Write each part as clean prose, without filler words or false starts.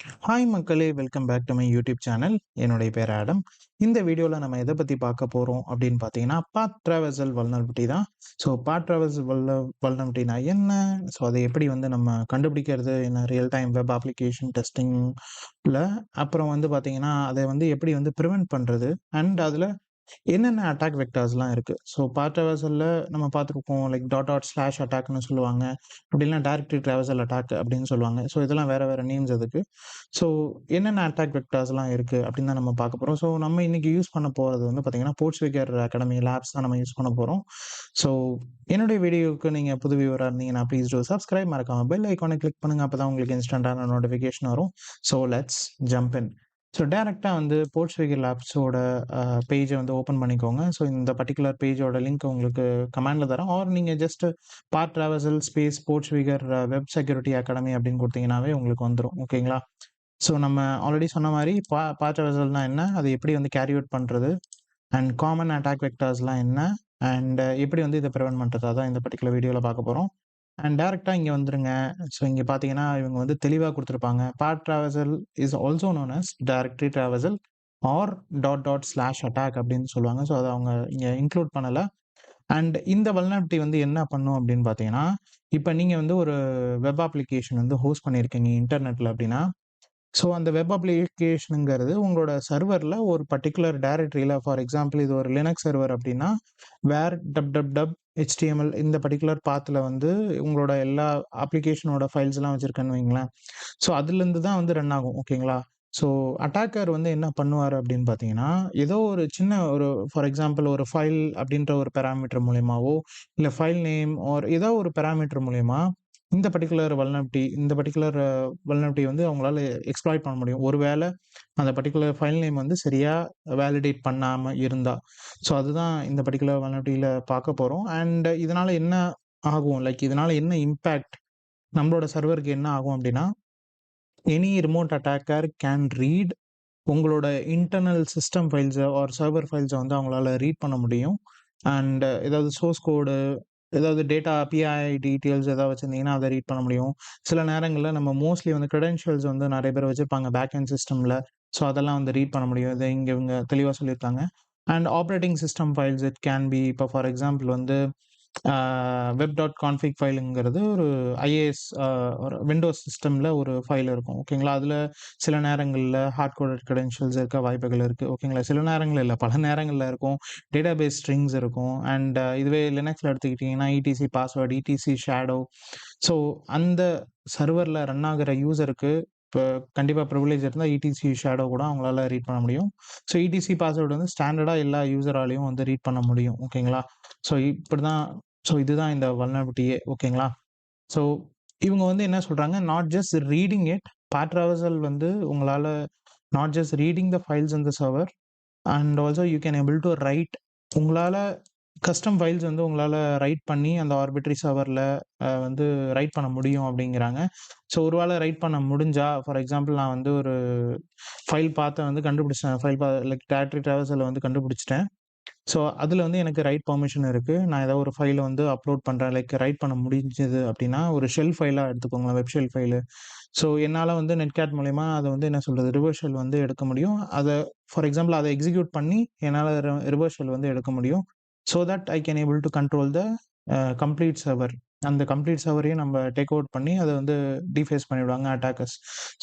Hi மக்களே! Welcome back to my YouTube channel. என்னுடைய பேர் ஆடம். இந்த வீடியோல நம்ம எத பத்தி பார்க்க போறோம் அப்படின்னு பார்த்தீங்கன்னா, பாத் ட்ராவர்சல் வல்னரபிலிட்டி தான். ஸோ பாத் ட்ராவர்சல் வல்னரபிலிட்டினா என்ன? ஸோ அதை எப்படி வந்து நம்ம கண்டுபிடிக்கிறது? என்ன ரியல் டைம் வெப் அப்ளிகேஷன் டெஸ்டிங்ல அப்புறம் வந்து பார்த்தீங்கன்னா, அதை வந்து எப்படி வந்து பிரிவென்ட் பண்றது? அண்ட் அதில என்னென்ன அட்டாக் வெக்டார்ஸ்லாம் இருக்கு. ஸோ பாத் ட்ராவர்சல்ல நம்ம பார்த்துருப்போம். லைக் ஸ்லாஷ் அட்டாக்ன்னு சொல்லுவாங்க. அப்படி இல்லனா டைரக்டரி ட்ராவர்சல் அட்டாக் அப்படின்னு சொல்லுவாங்க. ஸோ இதெல்லாம் வேற வேற நேம்ஸ் அதுக்கு. ஸோ என்னென்ன அட்டாக் வெக்டார்ஸ்லாம் இருக்கு அப்படின்னு தான் நம்ம பார்க்க போறோம். ஸோ நம்ம இன்னைக்கு யூஸ் பண்ண போறது வந்து பார்த்தீங்கன்னா, போர்ட்ஸ்விகர் அகாடமி லேப்ஸ் தான் நம்ம யூஸ் பண்ண போறோம். ஸோ என்னுடைய வீடியோவுக்கு நீங்க புது வியூவரா இருந்தீங்கன்னா, ப்ளீஸ் டூ சப்ஸ்கிரைப். மறக்காம பெல் ஐகானை கிளிக் பண்ணுங்க. அப்பதான் உங்களுக்கு இன்ஸ்டன்டான நோட்டிஃபிகேஷன் வரும். So let's jump in. So டைரக்ட்டா வந்து போர்ட்ஸ்விகர் லேப்ஸோட பேஜ வந்து ஓப்பன் பண்ணிக்கோங்க. ஸோ இந்த பர்ட்டிகுலர் பேஜோட லிங்க் உங்களுக்கு கமெண்ட்ல தரேன். ஆர் நீங்க just path traversal space PortSwigger web security academy அப்படின்னு குடுத்தீங்கன்னாவே உங்களுக்கு வந்துரும். ஓகேங்களா? ஸோ நம்ம ஆல்ரெடி சொன்ன மாரி பாத் ட்ராவர்சல்னா என்ன? அது எப்படி வந்து கேரி அவுட் பண்றது? அண்ட் காமன் அட்டாக் வெக்டார்ஸ்லாம் என்ன? அண்ட் எப்படி வந்து இத பிரிவென்ட் பண்றது? அதான் இந்த பர்ட்டிகுலர் வீடியோல பார்க்க போறோம். அண்ட் டைரக்ட்டா இங்க வந்துருங்க. ஸோ இங்க பார்த்தீங்கன்னா, இவங்க வந்து தெளிவா குடுத்துருப்பாங்க. Path traversal is also known as directory traversal or slash attack அப்படின்னு சொல்லுவாங்க. ஸோ அத அவங்க இங்க இன்க்ளூட் பண்ணல. அண்ட் இந்த வல்னரபிலிட்டி வந்து என்ன பண்ணும் அப்படின்னு பார்த்தீங்கன்னா, இப்ப நீங்க வந்து ஒரு வெப் அப்ளிகேஷன் வந்து ஹோஸ்ட் பண்ணியிருக்கீங்க இன்டர்நெட்ல அப்படின்னா, ஸோ அந்த வெப் அப்ளிகேஷனுங்கிறது உங்களோட சர்வர்ல ஒரு பர்ட்டிகுலர் டைரக்டரியில ஃபார் எக்ஸாம்பிள் இது ஒரு லினக்ஸ் சர்வர் அப்படின்னா, வேர் HTML இந்த பர்ட்டிகுலர் பாத்ல வந்து உங்களோட எல்லா அப்ளிகேஷனோட ஃபைல்ஸ்லாம் வச்சிருக்கேன்னு வைங்களேன். ஸோ அதுலேருந்து தான் வந்து ரன் ஆகும். ஓகேங்களா? ஸோ அட்டாக்கர் வந்து என்ன பண்ணுவாரு அப்படின்னு பார்த்தீங்கன்னா, ஏதோ ஒரு சின்ன ஒரு ஃபார் எக்ஸாம்பிள் ஒரு ஃபைல் அப்படின்ற ஒரு பாராமீட்டர் மூலியமாவோ, இல்ல ஃபைல் நேம் ஆர் ஏதோ ஒரு பாராமீட்டர் மூலியமா இந்த பர்ட்டிகுலர் வல்னரபிலிட்டி வந்து அவங்களால எக்ஸ்ப்ளாய்ட் பண்ண முடியும். ஒருவேள அந்த பர்ட்டிகுலர் ஃபைல் நேம் வந்து சரியா வேலிடேட் பண்ணாம இருந்தா. ஸோ அதுதான் இந்த பர்ட்டிகுலர் வல்னரபிலிட்டில பார்க்க போறோம். அண்ட் இதனால என்ன ஆகும்? லைக் இதனால என்ன இம்பாக்ட் நம்மளோட சர்வருக்கு என்ன ஆகும் அப்படின்னா, any remote attacker can read உங்களோட இன்டர்னல் சிஸ்டம் ஃபைல்ஸ ஆர் சர்வர் ஃபைல்ஸ வந்து அவங்களால ரீட் பண்ண முடியும். அண்ட் ஏதாவது சோர்ஸ் கோடு, ஏதாவது டேட்டா பிஐ டீட்டெயில்ஸ் ஏதாவது வச்சிருந்தீங்கன்னா, அத ரீட் பண்ண முடியும். சில நேரங்கள்ல நம்ம மோஸ்ட்லி வந்து கிரெடென்ஷியல்ஸ் வந்து நெறைய பேர் வச்சிருப்பாங்க பேக் எண்ட் சிஸ்டம்ல. ஸோ அதெல்லாம் வந்து ரீட் பண்ண முடியும். இத இங்க இவங்க தெளிவா சொல்லியிருக்காங்க. And operating system files it can be இப்போ ஃபார் எக்ஸாம்பிள் வந்து web.config ஃபைலுங்கிறது ஒரு ஐஏஎஸ் ஒரு விண்டோஸ் சிஸ்டம்ல ஒரு ஃபைல் இருக்கும். ஓகேங்களா? அதுல சில நேரங்கள்ல ஹார்ட் கோடட் கிரெடென்ஷியல்ஸ் இருக்க வாய்ப்புகள் இருக்கு. ஓகேங்களா? சில நேரங்கள்ல இல்ல, பல நேரங்கள்ல இருக்கும். டேட்டாபேஸ் ஸ்ட்ரிங்ஸ் இருக்கும். அண்ட் இதுவே லினக்ஸ்ல எடுத்துக்கிட்டீங்கன்னா, இடிசி பாஸ்வேர்ட், இடிசி ஷேடோ. ஸோ அந்த சர்வர்ல ரன் ஆகுற யூசருக்கு இப்ப கண்டிப்பா பிரிவிலேஜ் இருந்தா இடிசி ஷேடோ கூட அவங்களால ரீட் பண்ண முடியும். ஸோ இடிசி பாஸ்வேர்ட் வந்து ஸ்டாண்டர்டா எல்லா யூசராலயும் வந்து ரீட் பண்ண முடியும். ஓகேங்களா? ஸோ இப்படிதான் இதுதான் இந்த வல்னரபிலிட்டியே. ஓகேங்களா? ஸோ இவங்க வந்து என்ன சொல்றாங்க, not just reading it. Path traversal வந்து உங்களால not just reading the files in the server and also you can able to write. உங்களால கஸ்டம் ஃபைல்ஸ் வந்து உங்களால ரைட் பண்ணி அந்த ஆர்பிட்ரரி சர்வர்ல வந்து ரைட் பண்ண முடியும் அப்படிங்கிறாங்க. ஸோ ஒரு வேள ரைட் பண்ண முடிஞ்சா, ஃபார் எக்ஸாம்பிள் நான் வந்து ஒரு ஃபைல் பாத்த வந்து கண்டுபிடிச்சேன். லைக் டைரக்டரி ட்ராவர்சல்ல வந்து கண்டுபிடிச்சுட்டேன். ஸோ அதுல வந்து எனக்கு ரைட் பெர்மிஷன் இருக்கு. நான் ஏதோ ஒரு ஃபைல வந்து அப்லோட் பண்றேன். லைக் ரைட் பண்ண முடிஞ்சது அப்படின்னா, ஒரு ஷெல் ஃபைலா எடுத்துக்கோங்களேன். Web shell file. ஸோ என்னால வந்து நெட்கேட் மூலியமா அத வந்து என்ன சொல்றது, ரிவர்ஸ் ஷெல் வந்து எடுக்க முடியும். ஃபார் எக்ஸாம்பிள் அத எக்ஸிக்யூட் பண்ணி என்னால ரிவர்ஸ் ஷெல் வந்து எடுக்க முடியும். So that I can able to control the complete server. அந்த கம்ப்ளீட் சர்வரையும் நம்ம டேக் ஓவர் பண்ணி அத வந்து டிஃபேஸ் பண்ணிடுவாங்க அட்டாக்கர்ஸ்.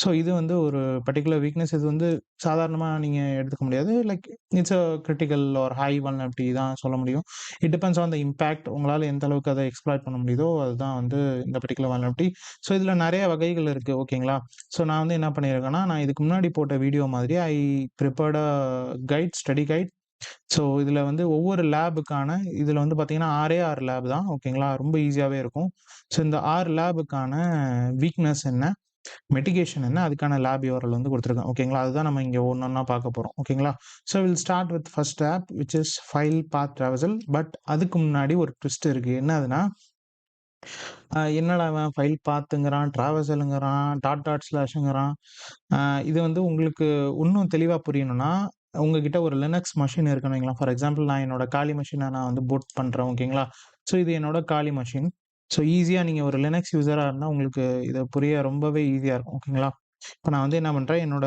ஸோ இது வந்து ஒரு பர்ட்டிகுலர் வீக்னஸ். இது வந்து சாதாரணமா நீங்க எடுத்துக்க முடியாது. Like it's critical or high vulnerability தான் சொல்ல முடியும். It depends on the impact. உங்களால எந்த அளவுக்கு அத எக்ஸ்ப்ளாய்ட் பண்ண முடியுதோ, அதுதான் வந்து இந்த பர்ட்டிகுலர் வல்னரபிலிட்டி. ஸோ இதுல நெறைய வகைகள் இருக்கு. ஓகேங்களா? ஸோ நான் வந்து என்ன பண்ணியிருக்கேன்னா, நான் இதுக்கு முன்னாடி போட்ட வீடியோ மாதிரி I prepared a study guide. So இதுல வந்து ஒவ்வொரு லேபுக்கான இதுல வந்து பார்த்தீங்கன்னா 6 லேப் தான். ஓகேங்களா? ரொம்ப ஈஸியாவே இருக்கும். ஸோ இந்த 6 லேபுக்கான வீக்னஸ் என்ன? மிட்டிகேஷன் என்ன? அதுக்கான லேப் URL வந்து குடுத்துருக்கேன். ஓகேங்களா? அதுதான் நம்ம இங்க ஒண்ணொண்ணா பார்க்க போறோம். ஓகேங்களா? So will start with first of which is file path traversal. But அதுக்கு முன்னாடி ஒரு ட்விஸ்ட் இருக்கு. என்னதுன்னா, என்னடா இவன் ஃபைல் பாத்துங்கிறான், ட்ராவர்சல்ங்கிறான், ஸ்லாஷ்ங்கிறான். அ இது வந்து உங்களுக்கு இன்னும் தெளிவா புரியணும்னா, உங்ககிட்ட ஒரு லினக்ஸ் மெஷின் இருக்குன்னு வைங்களேன். ஃபார் எக்ஸாம்பிள் நான் என்னோட காலி மெஷின நான் வந்து பூட் பண்றேன். ஓகேங்களா? ஸோ இது என்னோட காலி மெஷின். ஸோ ஈஸியா நீங்க ஒரு லினக்ஸ் யூசரா இருந்தா உங்களுக்கு இது புரிய ரொம்பவே ஈஸியா இருக்கும். ஓகேங்களா? இப்போ நான் வந்து என்ன பண்ணுறேன், என்னோட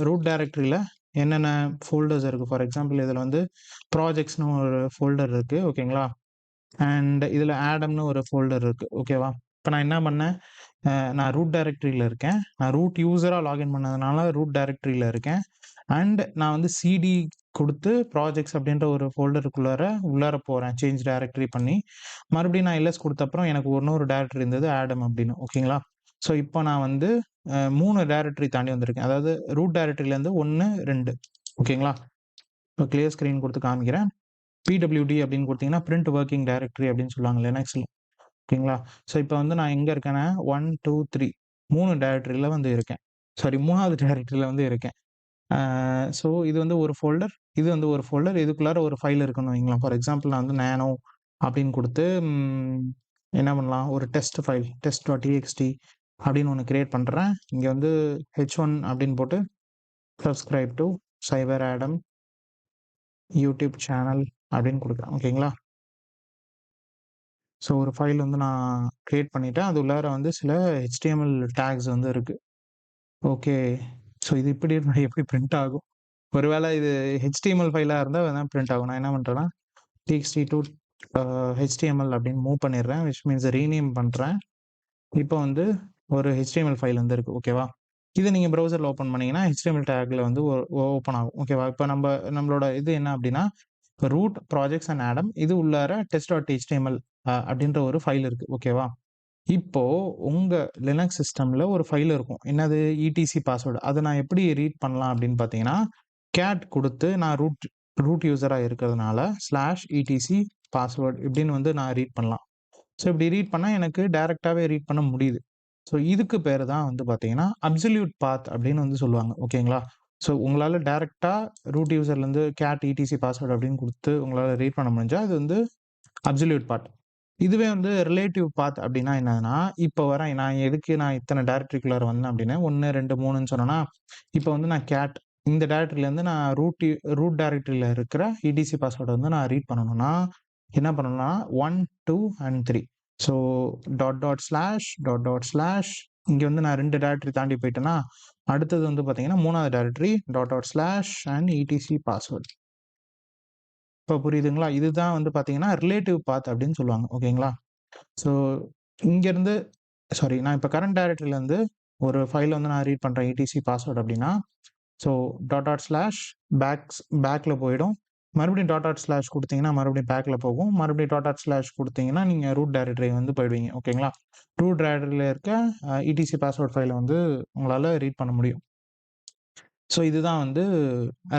ரூட் டைரக்டரியில் என்னென்ன ஃபோல்டர்ஸ் இருக்குது. ஃபார் எக்ஸாம்பிள் இதில் வந்து ப்ராஜெக்ட்ஸ்னு ஒரு ஃபோல்டர் இருக்குது, ஓகேங்களா. அண்ட் இதில் ஆடம்னு ஒரு ஃபோல்டர் இருக்குது, ஓகேவா. இப்போ நான் என்ன பண்ணேன், நான் ரூட் டைரக்டரியில் இருக்கேன். நான் ரூட் யூஸராக லாகின் பண்ணதுனால ரூட் டைரக்டரியில் இருக்கேன். அண்ட் நான் வந்து சிடி கொடுத்து ப்ராஜெக்ட்ஸ் அப்படின்ற ஒரு உள்ளார போகிறேன், சேஞ்ச் டைரக்டரி பண்ணி. மறுபடியும் நான் எல்எஸ் கொடுத்த அப்புறம் எனக்கு இன்னொரு டைரக்டரி இருந்தது, ஆடம் அப்படின்னு, ஓகேங்களா. ஸோ இப்போ நான் வந்து 3 டைரக்டரி தாண்டி வந்திருக்கேன். அதாவது ரூட் டைரக்டரியிலேருந்து 1, 2, ஓகேங்களா. இப்போ கிளியர் ஸ்க்ரீன் கொடுத்து காமிக்கிறேன். பிடபிள்யூடி அப்படின்னு கொடுத்தீங்கன்னா பிரிண்ட் ஒர்க்கிங் டைரக்டரி அப்படின்னு சொல்லுவாங்க லினக்ஸில், ஓகேங்களா. ஸோ இப்போ வந்து நான் எங்கே இருக்கேன்னா 1, 2, 3 3 டைரக்டரியில் வந்து இருக்கேன். சாரி, 3வது டைரக்டரியில் வந்து இருக்கேன். ஸோ இது வந்து ஒரு ஃபோல்டர், இது வந்து ஒரு ஃபோல்டர். இதுக்குள்ளார ஒரு ஃபைல் இருக்குன்னு வைங்களேன். ஃபார் எக்ஸாம்பிள் நான் வந்து நேனோ அப்படின்னு கொடுத்து என்ன பண்ணலாம், ஒரு டெஸ்ட் ஃபைல் test.txt அப்படின்னு ஒன்று கிரியேட் பண்ணுறேன். இங்கே வந்து h1 அப்படின்னு போட்டு subscribe to Cyber Adam YouTube channel அப்படின்னு கொடுக்குறேன், ஓகேங்களா. ஸோ ஒரு ஃபைல் வந்து நான் கிரியேட் பண்ணிட்டேன். அது உள்ளார வந்து சில HTML டேக்ஸ் வந்து இருக்கு, ஓகே. ஸோ இது இப்படி இருந்தால் எப்படி பிரிண்ட் ஆகும்? ஒருவேளை இது HTML ஃபைலாக இருந்தால் தான் பிரிண்ட் ஆகும். நான் என்ன பண்ணுறேன்னா txt to HTML அப்படின்னு மூவ் பண்ணிடுறேன், விச் மீன்ஸ் ரீநேம் பண்ணுறேன். இப்போ வந்து ஒரு HTML ஃபைல் வந்து இருக்கு, ஓகேவா. இதை நீங்கள் ப்ரௌசரில் ஓப்பன் பண்ணீங்கன்னா HTML டேக்ல வந்து ஓப்பன் ஆகும், ஓகேவா. இப்போ நம்மளோட இது என்ன அப்படின்னா ரூட் ப்ராஜெக்ட்ஸ் அண்ட் ஆடம், இது உள்ளார test.html அப்படின்ற ஒரு ஃபைல் இருக்கு, ஓகேவா. இப்போ உங்க லினக்ஸ் சிஸ்டம்ல ஒரு ஃபைல் இருக்கும், என்னது இடிசி பாஸ்வேர்டு. அதை நான் எப்படி ரீட் பண்ணலாம் அப்படின்னு பார்த்தீங்கன்னா கேட் கொடுத்து, நான் ரூட் யூஸராக இருக்கிறதுனால /etc பாஸ்வேர்டு இப்படின்னு வந்து நான் ரீட் பண்ணலாம். ஸோ இப்படி ரீட் பண்ணால் எனக்கு டைரெக்டாகவே ரீட் பண்ண முடியுது. ஸோ இதுக்கு பேர் தான் வந்து பார்த்தீங்கன்னா அப்சல்யூட் பாத் அப்படின்னு வந்து சொல்லுவாங்க, ஓகேங்களா. ஸோ உங்களால் டைரெக்டாக ரூட் யூசர்லேருந்து கேட் இடிசி பாஸ்வேர்டு அப்படின்னு கொடுத்து உங்களால் ரீட் பண்ண முடிஞ்சால் அது வந்து அப்சல்யூட் பாத். இதுவே வந்து ரிலேட்டிவ் பாத் அப்படின்னா என்னன்னா, இப்போ வரேன் நான் எதுக்கு நான் இத்தனை டைரக்டரிக்குள்ளார வந்தேன் அப்படின்னா 1, 2, 3ன்னு சொன்னேன்னா, இப்போ வந்து நான் கேட் இந்த டைரக்டரியிலேருந்து நான் ரூட் டைரக்டரியில் இருக்கிற இடிசி பாஸ்வேர்டை வந்து நான் ரீட் பண்ணணும்னா என்ன பண்ணணும்னா 1, 2 அண்ட் 3. ஸோ //// இங்கே வந்து நான் 2 டைரக்டரி தாண்டி போயிட்டேன்னா அடுத்தது வந்து பார்த்தீங்கன்னா 3வது டைரக்டரி // அண்ட் இடிசி பாஸ்வேர்டு. இப்போ புரியுதுங்களா? இதுதான் வந்து பார்த்தீங்கன்னா ரிலேட்டிவ் பாத் அப்படின்னு சொல்லுவாங்க, ஓகேங்களா. ஸோ இங்கேருந்து சாரி, நான் இப்போ கரண்ட் டைரக்டரியிலேருந்து ஒரு ஃபைல் வந்து நான் ரீட் பண்ணுறேன் இடிசி பாஸ்வேர்டு அப்படின்னா, ஸோ பேக்கில் போயிடும். மறுபடியும் கொடுத்தீங்கன்னா மறுபடியும் பேக்கில் போகும். மறுபடியும் கொடுத்தீங்கன்னா நீங்கள் ரூட் டைரக்டரி வந்து போயிடுவீங்க, ஓகேங்களா. ரூட் டைரக்டரியில் இருக்க இடிசி பாஸ்வேர்ட் ஃபைலை வந்து உங்களால் ரீட் பண்ண முடியும். ஸோ இதுதான் வந்து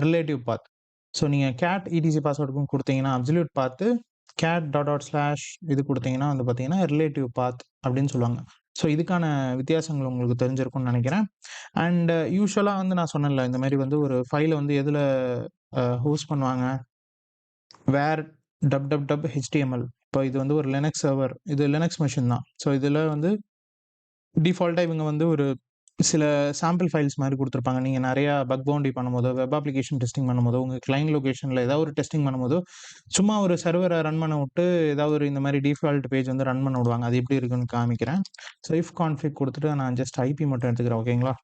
ரிலேட்டிவ் பாத். ஸோ நீங்கள் கேட் இடிசி பாஸ்வேர்டுக்கும் கொடுத்தீங்கன்னா அப்சல்யூட் பாத்து, கேட் இது கொடுத்தீங்கன்னா வந்து பார்த்தீங்கன்னா ரிலேட்டிவ் பாத் அப்படின்னு சொல்லுவாங்க. ஸோ இதுக்கான வித்தியாசங்கள் உங்களுக்கு தெரிஞ்சிருக்கும்னு நினைக்கிறேன். அண்ட் யூஸ்வலாக வந்து நான் சொன்னேன்ல, இந்த மாதிரி வந்து ஒரு ஃபைலை வந்து எதில் ஹோஸ்ட் பண்ணுவாங்க, வேர் HTML. இப்போ இது வந்து ஒரு லினக்ஸ் சர்வர், இது லினக்ஸ் மெஷின் தான். ஸோ இதில் வந்து டிஃபால்ட்டாக இவங்க வந்து ஒரு சில சாம்பிள் ஃபைல்ஸ் மாதிரி கொடுத்துருப்பாங்க. நீங்கள் நிறையா பக் பவுண்டரி பண்ணும்போதோ, வெப் அப்ளிகேஷன் டெஸ்டிங் பண்ணும்போதோ, உங்கள் கிளைண்ட் லொகேஷனில் ஏதாவது ஒரு டெஸ்டிங் பண்ணும்போதோ, சும்மா ஒரு சர்வரை ரன் பண்ண விட்டு ஏதாவது ஒரு இந்த மாதிரி டிஃபால்ட் பேஜ் வந்து ரன் பண்ண விடுவாங்க. அது எப்படி இருக்குன்னு காமிக்கிறேன். ஸோ இஃப் கான்ஃபிக் கொடுத்துட்டு நான் ஜஸ்ட் ஐபி மட்டும் எடுத்துக்கிறேன், ஓகேங்களா.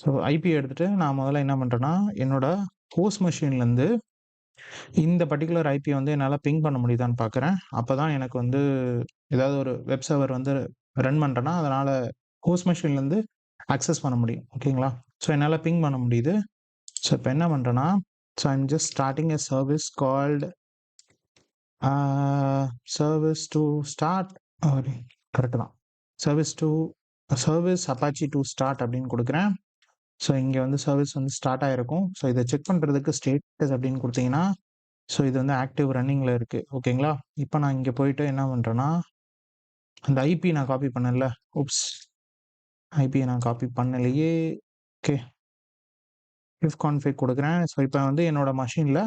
ஸோ ஐபி எடுத்துகிட்டு நான் முதல்ல என்ன பண்ணுறேன்னா என்னோட ஹோஸ்ட் மெஷின்லேருந்து இந்த பர்டிகுலர் ஐபி வந்து என்னால் பிங் பண்ண முடியுதான்னு பார்க்குறேன். அப்போ தான் எனக்கு வந்து ஏதாவது ஒரு வெப் சர்வர் வந்து ரன் பண்ணுறேன்னா அதனால் ஹோஸ்ட் மெஷின்லேருந்து அக்சஸ் பண்ண முடியும், ஓகேங்களா. ஸோ என்னால் பிங் பண்ண முடியுது. ஸோ இப்போ என்ன பண்ணுறேன்னா, so I'm just starting a service called service to start, correct தான், சர்வீஸ் அப்பாச்சி டு ஸ்டார்ட் அப்படின்னு கொடுக்குறேன். ஸோ இங்கே வந்து சர்வீஸ் வந்து ஸ்டார்ட் ஆகிருக்கும். ஸோ இதை செக் பண்ணுறதுக்கு ஸ்டேட்டஸ் அப்படின்னு கொடுத்தீங்கன்னா, ஸோ இது வந்து ஆக்டிவ் ரன்னிங்கில் இருக்குது, ஓகேங்களா. இப்போ நான் இங்கே போயிட்டு என்ன பண்ணுறேன்னா, அந்த ஐபி நான் காப்பி பண்ணல, ஐபியை நான் காப்பி பண்ணலையே, ஓகே. இஃப் கான்ஃபிக் கொடுக்குறேன். ஸோ இப்போ வந்து என்னோட மெஷினில்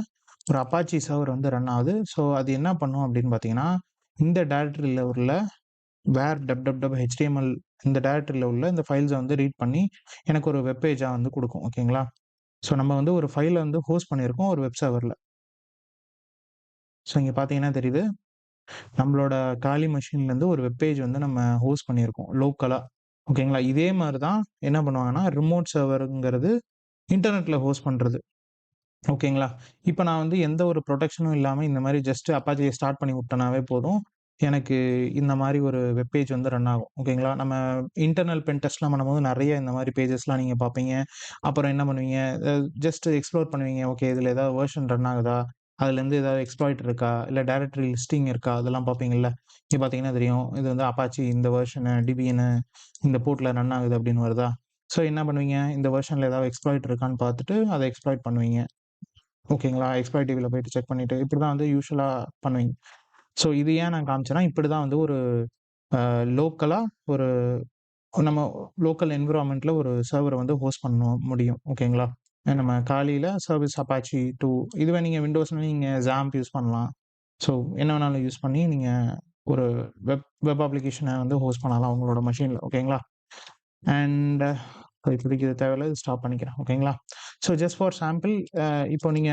ஒரு அப்பாச்சி சர்வர் வந்து ரன் ஆகுது. ஸோ அது என்ன பண்ணும் அப்படின்னு பார்த்தீங்கன்னா, இந்த டைரக்டரியில் உள்ள வேர் HTML இந்த டைரக்டரியில் உள்ள இந்த ஃபைல்ஸை வந்து ரீட் பண்ணி எனக்கு ஒரு வெப் பேஜாக வந்து கொடுக்கும், ஓகேங்களா. ஸோ நம்ம வந்து ஒரு ஃபைலை வந்து ஹோஸ்ட் பண்ணியிருக்கோம் ஒரு வெப் சர்வரில். ஸோ இங்கே பார்த்தீங்கன்னா தெரியுது, நம்மளோட காலி மெஷின்லேருந்து ஒரு வெப் பேஜ் வந்து நம்ம ஹோஸ்ட் பண்ணியிருக்கோம் லோக்கலாக. ஓகேங்களா? இதே மாரி தான் என்ன பண்ணுவாங்கன்னா, ரிமோட் சர்வர்ங்கிறது இன்டர்நெட்ல ஹோஸ்ட் பண்றது. ஓகேங்களா? இப்ப நான் வந்து எந்த ஒரு புரொடெக்ஷனும் இல்லாம இந்த மாரி ஜஸ்ட் அப்பாச்சிய ஸ்டார்ட் பண்ணி விட்டனாவே போதும். எனக்கு இந்த மாரி ஒரு வெப் பேஜ் வந்து ரன் ஆகும். ஓகேங்களா? நம்ம இன்டர்னல் பென் டெஸ்ட்லாம் பண்ணும்போது நெறைய இந்த மாரி பேஜஸ்லாம் நீங்க பார்ப்பீங்க. அப்புறம் என்ன பண்ணுவீங்க, அ ஜஸ்ட் எக்ஸ்ப்ளோர் பண்ணுவீங்க. ஓகே, இதுல ஏதாவது வெர்ஷன் ரன் ஆகுதா? அதுலேருந்து ஏதாவது எக்ஸ்ப்ளாய்ட் இருக்கா? இல்ல டைரக்டரி லிஸ்டிங் இருக்கா? அதெல்லாம் பார்ப்பீங்கள்ல. இங்க பார்த்தீங்கன்னா தெரியும். இது வந்து அப்பாச்சி இந்த வெர்ஷனு, டிபியனு இந்த போர்ட்ல ரன் ஆகுது அப்படின்னு வருதா? ஸோ என்ன பண்ணுவீங்க, இந்த வெர்ஷன்ல ஏதாவது எக்ஸ்ப்ளாய்ட் இருக்கான்னு பார்த்துட்டு, அத எக்ஸ்ப்ளாய்ட் பண்ணுவீங்க. ஓகேங்களா? எக்ஸ்ப்ளாய்டிவ்ல போயிட்டு செக் பண்ணிட்டு, இப்படிதான் வந்து யூசுவலா பண்ணுவீங்க. ஸோ இது ஏன் நான் காமிச்சேன்னா, இப்படிதான் வந்து ஒரு லோக்கலா ஒரு நம்ம லோக்கல் என்விரான்மென்ட்ல ஒரு சர்வர வந்து ஹோஸ்ட் பண்ண முடியும். ஓகேங்களா? நம்ம காலியில சர்வீஸ் அப்பாச்சி 2 இதுவே நீங்க விண்டோஸ்னா நீங்க XAMPP யூஸ் பண்ணலாம். ஸோ என்ன வேணாலும் யூஸ் பண்ணி நீங்க ஒரு வெப் வெப் அப்ளிகேஷன வந்து ஹோஸ்ட் பண்ணலாம் உங்களோட மெஷின்ல. ஓகேங்களா? அண்ட் இப்போதைக்கு இது தேவையில்ல. இது ஸ்டாப் பண்ணிக்கிறேன். ஓகேங்களா? ஸோ ஜஸ்ட் ஃபார் சாம்பிள் இப்போ நீங்க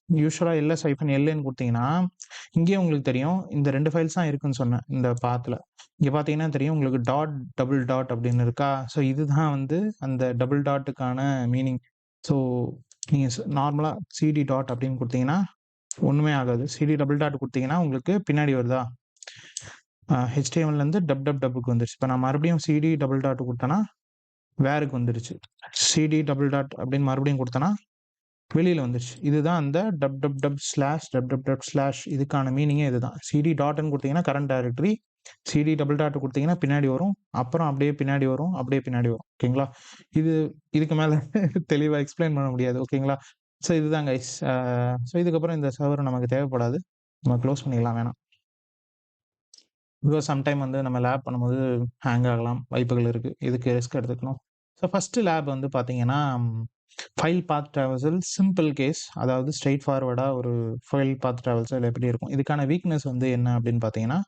யூசுவலா -lன்னு குடுத்தீங்கன்னா, இங்கேயே உங்களுக்கு தெரியும். இந்த 2 ஃபைல்ஸ் தான் இருக்குன்னு சொன்னேன், இந்த பாத்ல. இங்க பார்த்தீங்கன்னா தெரியும் உங்களுக்கு டாட், டபுள் டாட் அப்படின்னு இருக்கா? ஸோ இதுதான் வந்து அந்த டபுள் டாட்டுக்கான மீனிங். ஸோ நீங்க நார்மலா சிடி டாட் அப்படின்னு குடுத்தீங்கன்னா, ஒண்ணுமே ஆகாது. சிடி டபுள் டாட் குடுத்தீங்கன்னா, உங்களுக்கு பின்னாடி வருதா? HTMLலேருந்து டப் டப் டப்க்கு வந்துருச்சு. இப்ப நான் மறுபடியும் சிடி டபுள் டாட் குடுத்தேன்னா, வேர்க்கு வந்துருச்சு. சிடி டபுள் டாட் அப்படின்னு மறுபடியும் குடுத்தேன்னா வெளியில வந்துருச்சு. இதுதான் அந்த dub dub dub slash dub dub dub slash இதுக்கான மீனிங்கே இதுதான். சிடி டாட்ன்னு குடுத்தீங்கன்னா current directory. CD double dot குடுத்தீங்கன்னா பின்னாடி வரும். அப்புறம் அப்படியே பின்னாடி வரும். அப்படியே பின்னாடி வரும். ஓகேங்களா? இது இதுக்கு மேல தெளிவா எக்ஸ்ப்ளைன் பண்ண முடியாது. ஓகேங்களா? ஸோ இதுதான் கைஸ். ஸோ இதுக்கப்புறம் இந்த சர்வர் நமக்கு தேவைப்படாது. நம்ம க்ளோஸ் பண்ணிடலாம் வேணாம். பிகாஸ் சம்டைம் வந்து நம்ம லேப் பண்ணும்போது ஹேங் ஆகலாம். வாய்ப்புகள் இருக்கு. எதுக்கு ரிஸ்க் எடுத்துக்கணும்? ஸோ ஃபர்ஸ்ட் லேப் வந்து பார்த்தீங்கன்னா, file path traversal simple case. அதாவது ஸ்ட்ரெய்ட் ஃபார்வர்டா ஒரு ஃபைல் பாத் ட்ராவர்சல் எப்படி இருக்கும்? இதுக்கான வீக்னஸ் வந்து என்ன அப்படின்னு பார்த்தீங்கன்னா,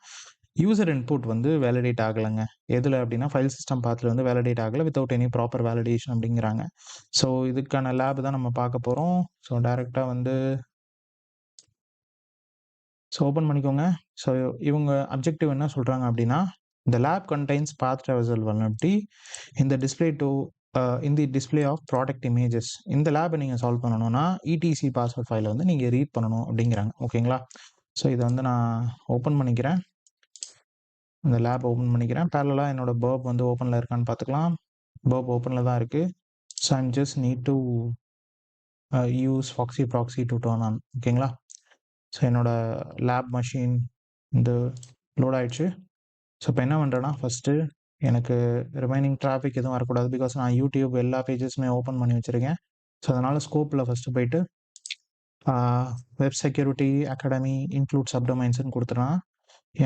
யூசர் இன்புட் வந்து வேலிடேட் ஆகலங்க. எதுல அப்படின்னா, ஃபைல் சிஸ்டம் பாத்ல வந்து வேலிடேட் ஆகல. வித்தவுட் எனி ப்ராப்பர் வேலிடேஷன் அப்படிங்கிறாங்க. ஸோ இதுக்கான லேப் தான் நம்ம பார்க்க போறோம். ஸோ டைரக்ட்டா வந்து ஓப்பன் பண்ணிக்கோங்க. ஸோ இவங்க அப்ஜெக்டிவ் என்ன சொல்றாங்க அப்படின்னா, "the lab contains path traversal vulnerability in the display to in the display of product images." இந்த லேப்ப நீங்க சால்வ் பண்ணணும்னா, இடிசி பாஸ்வேர்ட் ஃபைல வந்து நீங்க ரீட் பண்ணணும் அப்படிங்கிறாங்க. ஓகேங்களா? ஸோ இத வந்து நான் ஓப்பன் பண்ணிக்கிறேன். இந்த லேப் ஓப்பன் பண்ணிக்கிறேன். பேரலலா என்னோட பர்ப் வந்து ஓப்பன்ல இருக்கான்னு பார்த்துக்கலாம். பர்ப் ஓப்பன்ல தான் இருக்கு. So I just need to use Foxy proxy to turn on. ஓகேங்களா? ஸோ என்னோட லேப் மெஷின் வந்து லோட் ஆயிடுச்சு. ஸோ இப்போ என்ன பண்ணுறேன்னா, ஃபஸ்ட்டு எனக்கு ரிமைனிங் டிராஃபிக் எதுவும் வரக்கூடாது. பிகாஸ் நான் யூடியூப் எல்லா பேஜஸுமே ஓப்பன் பண்ணி வச்சுருக்கேன். ஸோ அதனால் ஸ்கோப்பில் ஃபஸ்ட்டு போயிட்டு வெப் செக்யூரிட்டி அகாடமி இன்க்ளூட் சப்டொமைன்ஸ்ன்னு கொடுத்தனா,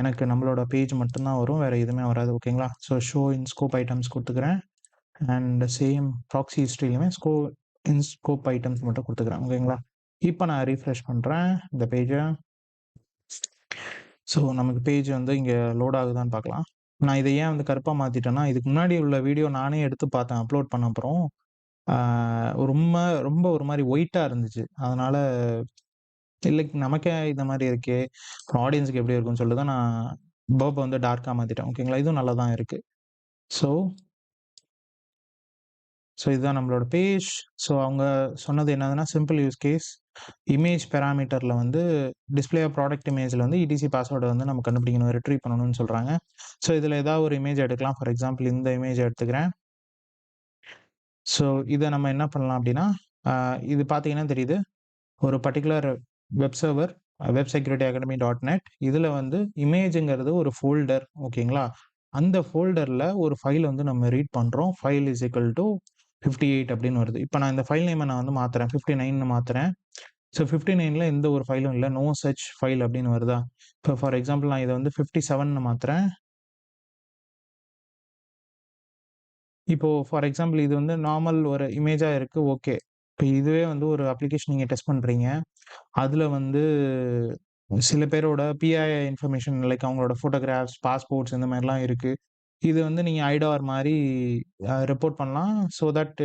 எனக்கு நம்மளோட பேஜ் மட்டும்தான் வரும். வேறு எதுவுமே வராது. ஓகேங்களா? So show in scope items கொடுத்துக்கிறேன். அண்ட் சேம் ப்ராக்ஸி ஹிஸ்ட்ரியிலுமே இன் ஸ்கோப் ஐட்டம்ஸ் மட்டும் கொடுத்துக்கிறேன். ஓகேங்களா? இப்போ நான் ரீஃப்ரெஷ் பண்ணுறேன் இந்த பேஜை. ஸோ நமக்கு பேஜ் வந்து இங்கே லோட் ஆகுதான்னு பார்க்கலாம். நான் இதை ஏன் வந்து கருப்பா மாத்திட்டேன்னா, இதுக்கு முன்னாடி உள்ள வீடியோ நானே எடுத்து பார்த்தேன் அப்லோட் பண்ண அப்புறம். ஆ ரொம்ப ரொம்ப ஒரு மாரி ஒயிட்டா இருந்துச்சு. அதனால இல்ல நமக்கே இந்த மாரி இருக்கே, ஆடியன்ஸ்க்கு எப்படி இருக்கும்னு சொல்லிட்டு தான் நான் பர்ப்ப வந்து டார்க்கா மாத்திட்டேன். ஓகேங்களா? இதுவும் நல்லா தான் இருக்கு. ஸோ இதுதான் நம்மளோட பேஜ். ஸோ அவங்க சொன்னது என்னதுன்னா, சிம்பிள் யூஸ் கேஸ். இமேஜ் பாராமீட்டர்ல வந்து டிஸ்ப்ளே ஆஃப் ப்ராடக்ட் இமேஜ்ல வந்து இடிசி பாஸ்வேர்ட வந்து நம்ம கண்டுபிடிக்கணும், ரிட்ரீவ் பண்ணணும்னு சொல்றாங்க. ஸோ இதுல ஏதாவது ஒரு இமேஜ் எடுக்கலாம். ஃபார் எக்ஸாம்பிள் இந்த இமேஜ் எடுத்துக்கிறேன். ஸோ இத நம்ம என்ன பண்ணலாம் அப்படின்னா, இது பார்த்தீங்கன்னா தெரியுது. ஒரு particular web server web security academy dot net இதுல வந்து இமேஜ்ங்கிறது ஒரு ஃபோல்டர். ஓகேங்களா? அந்த ஃபோல்டர்ல ஒரு ஃபைல் வந்து நம்ம ரீட் பண்றோம். ஃபைல் இஸ் ஈக்குவல் டூ 58 அப்படின்னு வருது. இப்ப நான் இந்த ஃபைல் நேம நான் வந்து மாத்துறேன். 59ன்னு மாத்துறேன். ஸோ 59ல எந்த ஒரு ஃபைலும் இல்ல. நோ சச் ஃபைல் அப்படின்னு வருதா? இப்போ ஃபார் எக்ஸாம்பிள் நான் இத வந்து 57ன்னு மாத்துறேன். இப்போ ஃபார் எக்ஸாம்பிள் இது வந்து நார்மல் ஒரு இமேஜா இருக்கு. ஓகே. இப்ப இதுவே வந்து ஒரு அப்ளிகேஷன் நீங்க டெஸ்ட் பண்றீங்க. அதுல வந்து சில பேரோட பிஐ இன்ஃபர்மேஷன் லைக் அவங்களோட ஃபோட்டோகிராஃப்ஸ், பாஸ்போர்ட்ஸ் இந்த மாரிலாம் இருக்கு. இது வந்து நீங்க ஐடார் மாரி ரிப்போர்ட் பண்ணலாம். ஸோ தட்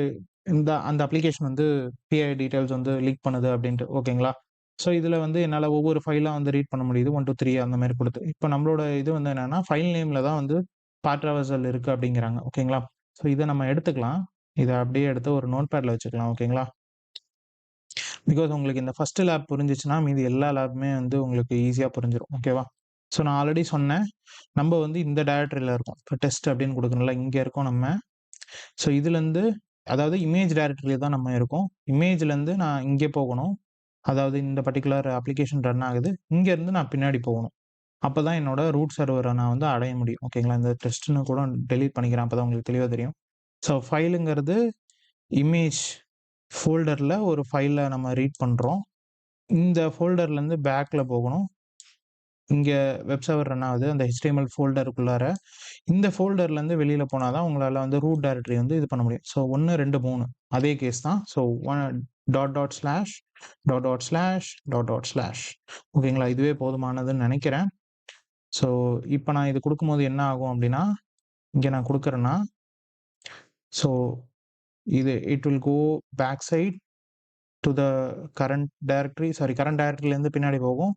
அந்த அப்ளிகேஷன் வந்து பிஐ டீட்டெயில்ஸ் வந்து லீக் பண்ணுது அப்டின்ட்டு. ஓகேங்களா? ஸோ இதுல வந்து என்னால ஒவ்வொரு ஃபைலா வந்து ரீட் பண்ண முடியுது. 1, 2, 3 அந்த மாரி குடுத்து. இப்ப நம்மளோட இது வந்து என்னன்னா, ஃபைல் நேம்ல தான் வந்து பாத் ட்ராவர்சல் இருக்குது அப்படிங்கிறாங்க. ஓகேங்களா? ஸோ இதை நம்ம எடுத்துக்கலாம். இதை அப்படியே எடுத்து ஒரு நோட் பேடில் வச்சுக்கலாம். ஓகேங்களா? பிகாஸ் உங்களுக்கு இந்த ஃபர்ஸ்ட் லேப் புரிஞ்சிச்சுன்னா மீதி எல்லா லேப்புமே வந்து உங்களுக்கு ஈஸியாக புரிஞ்சிடும். ஓகேவா? ஸோ நான் ஆல்ரெடி சொன்னேன், நம்ம வந்து இந்த டைரக்டரியில் இருக்கோம். இப்போ டெஸ்ட் அப்படின்னு கொடுக்கணும்ல, இங்கே இருக்கோம் நம்ம. ஸோ இதுலேருந்து அதாவது இமேஜ் டைரக்டரியில் தான் நம்ம இருக்கோம். இமேஜ்லேருந்து நான் இங்கே போகணும். அதாவது இந்த பர்டிகுலர் அப்ளிகேஷன் ரன் ஆகுது. இங்கேருந்து நான் பின்னாடி போகணும். அப்போ தான் என்னோட ரூட் சர்வரை நான் வந்து அடைய முடியும். ஓகேங்களா? இந்த டெஸ்ட்னு கூட டெலீட் பண்ணிக்கிறேன். அப்போ தான் உங்களுக்கு தெளிவாக தெரியும். ஸோ ஃபைலுங்கிறது இமேஜ் ஃபோல்டரில் ஒரு ஃபைலை நம்ம ரீட் பண்ணுறோம். இந்த ஃபோல்டர்லேருந்து பேக்கில் போகணும். இங்கே வெப் சர்வர் ரன் ஆகுது. அந்த HTML ஃபோல்டருக்குள்ளார இந்த ஃபோல்டர்லேருந்து வெளியில் போனால் தான் உங்களால் வந்து ரூட் டைரக்டரி வந்து இது பண்ண முடியும். ஸோ 1, 2, 3 அதே கேஸ் தான். ஸோ ../../../. ஓகேங்களா? இதுவே போதுமானதுன்னு நினைக்கிறேன். ஸோ இப்போ நான் இது கொடுக்கும்போது என்ன ஆகும் அப்படின்னா, இங்கே நான் கொடுக்குறேன்னா, ஸோ இது it will go back side to the current டைரக்டரியிலேருந்து பின்னாடி போகும்.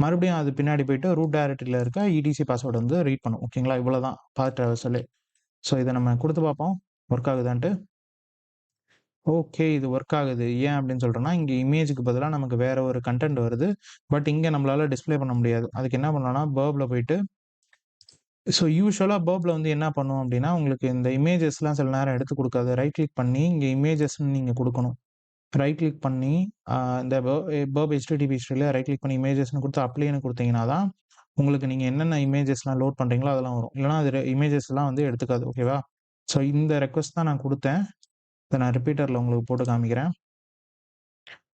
மறுபடியும் அது பின்னாடி போயிட்டு ரூட் டைரக்டரியில் இருக்க ETC பாஸ்வேர்டு வந்து ரீட் பண்ணும். ஓகேங்களா? இவ்வளோ தான் பாத் ட்ராவர்சலே. ஸோ இதை நம்ம கொடுத்து பார்ப்போம் ஒர்க் ஆகுதான்ட்டு. ஓகே, இது ஒர்க் ஆகுது. ஏன் அப்படின்னு சொல்கிறேன்னா, இங்கே இமேஜுக்கு பதிலாக நமக்கு வேறு ஒரு கண்டென்ட் வருது. பட் இங்கே நம்மளால் டிஸ்பிளே பண்ண முடியாது. அதுக்கு என்ன பண்ணலாம்னா, பர்பில் போயிட்டு ஸோ யூசுவலாக பர்பில் வந்து என்ன பண்ணும் அப்படின்னா, உங்களுக்கு இந்த இமேஜஸ்லாம் சில நேரம் எடுத்து கொடுக்காது. ரைட் கிளிக் பண்ணி இங்கே இமேஜஸ்ன்னு நீங்கள் கொடுக்கணும். ரைட் கிளிக் பண்ணி இந்த பர்ப் HTTP ஹிஸ்ட்ரியில் ரைட் கிளிக் பண்ணி இமேஜஸ்ன்னு கொடுத்து அப்ளைன்னு கொடுத்தீங்கன்னா தான் உங்களுக்கு நீங்கள் என்னென்ன இமேஜஸ்லாம் லோட் பண்ணுறீங்களோ அதெல்லாம் வரும். இல்லைனா அது இமேஜஸ்லாம் வந்து எடுத்துக்காது. ஓகேவா? ஸோ இந்த ரெக்வஸ்ட் தான் நான் கொடுத்தேன். இதை நான் ரிப்பீட்டரில் உங்களுக்கு போட்டு காமிக்கிறேன்.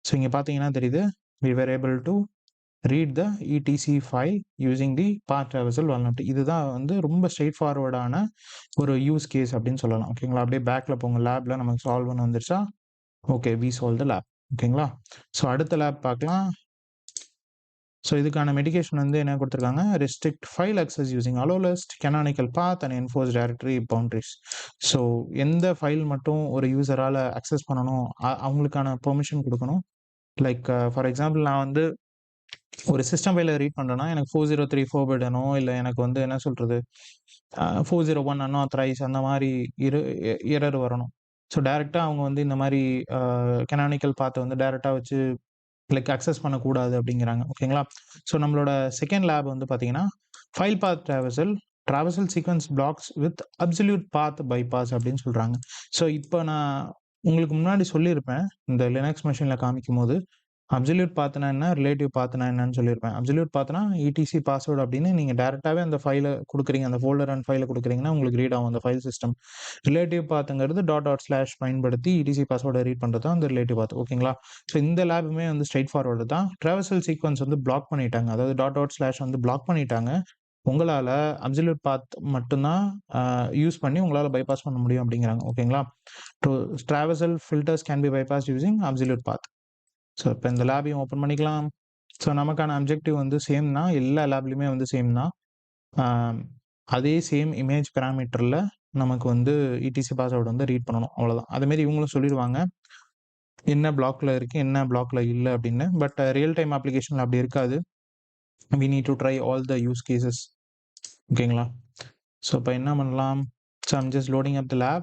ஸோ இங்கே பார்த்தீங்கன்னா தெரியுது, we were able to read the ETC file using the path traversal vulnerability. இதுதான் வந்து ரொம்ப ஸ்ட்ரெயிட் ஃபார்வர்டான ஒரு யூஸ் கேஸ் அப்படின்னு சொல்லலாம். ஓகேங்களா? அப்படியே பேக்கில் போங்க. லேபில் நமக்கு சால்வ் பண்ண வந்துருச்சா? Okay, we solve the lab. ஓகேங்களா? ஸோ அடுத்த லேப் பார்க்கலாம். ஸோ இதுக்கான மெடிகேஷன் வந்து என்ன கொடுத்துருக்காங்க, restrict file access using allow list, canonical path and enforce directory boundaries. So எந்த ஃபைல் மட்டும் ஒரு யூசரால் அக்சஸ் பண்ணணும், அவங்களுக்கான பெர்மிஷன் கொடுக்கணும். லைக் ஃபார் எக்ஸாம்பிள், நான் வந்து ஒரு சிஸ்டம் ஃபைலை ரீட் பண்ணுறேன்னா எனக்கு 4034 ஃபோர்பிடனோ இல்லை எனக்கு வந்து என்ன சொல்கிறது 401 அன்ஆத்தரைஸ் அந்த மாதிரி எரர் வரணும். ஸோ டைரெக்டாக அவங்க வந்து இந்த மாதிரி கெனானிக்கல் பாத்தை வந்து டைரெக்டாக வச்சு லைக் அக்சஸ் பண்ணக்கூடாது அப்படிங்கிறாங்க. ஓகேங்களா? ஸோ நம்மளோட செகண்ட் லேப் வந்து பார்த்தீங்கன்னா, file path traversal sequence blocks with absolute path bypass அப்படின்னு சொல்கிறாங்க. ஸோ இப்போ நான் உங்களுக்கு முன்னாடி சொல்லியிருப்பேன், இந்த லினக்ஸ் மெஷினில் காமிக்கும் போது அப்சல்யூட் பாத்னா என்ன, ரிலேட்டிவ் பாத்னா என்னன்னு சொல்லியிருப்பேன். அப்சல்யூட் பாத்னா ETC பாஸ்வேர்டு அப்படின்னு நீங்கள் டேரெக்டாகவே அந்த ஃபைலை கொடுக்குறீங்க, அந்த ஃபோல்டர் அண்ட் ஃபைலை கொடுக்குறீங்கன்னா உங்களுக்கு ரீட் ஆகும் அந்த ஃபைல் சிஸ்டம். ரிலேட்டிவ் பாத்துங்கிறது // பயன்படுத்தி ETC பாஸ்வேர்டை ரீட் பண்ணுறது தான் அந்த ரிலேட்டிவ் பாத். ஓகேங்களா? ஸோ இந்த லேபுமே வந்து ஸ்ட்ரெயிட் ஃபார்வர்டு தான். ட்ராவர்சல் சீக்வன்ஸ் வந்து பிளாக் பண்ணிட்டாங்க, அதாவது // வந்து பிளாக் பண்ணிட்டாங்க. உங்களால் அப்சல்யூட் பாத் மட்டும்தான் யூஸ் பண்ணி உங்களால் பைபாஸ் பண்ண முடியும் அப்படிங்கிறாங்க. ஓகேங்களா? Traversal filters can be bypass using absolute path. So இப்போ இந்த லேபையும் ஓப்பன் பண்ணிக்கலாம். ஸோ நமக்கான அப்ஜெக்டிவ் வந்து சேம் தான், எல்லா லேப்லையுமே வந்து சேம் தான். அதே சேம் இமேஜ் பேராமீட்டரில் நமக்கு வந்து ETC பாஸ்வேர்டு வந்து ரீட் பண்ணணும், அவ்வளோதான். அதேமாரி இவங்களும் சொல்லிடுவாங்க என்ன பிளாக்ல இருக்குது என்ன பிளாக்ல இல்லை அப்படின்னு. பட் ரியல் டைம் அப்ளிகேஷனில் அப்படி இருக்காது. we need to try all the use cases. ஓகேங்களா? ஸோ இப்போ என்ன பண்ணலாம், so I'm just loading up the lab.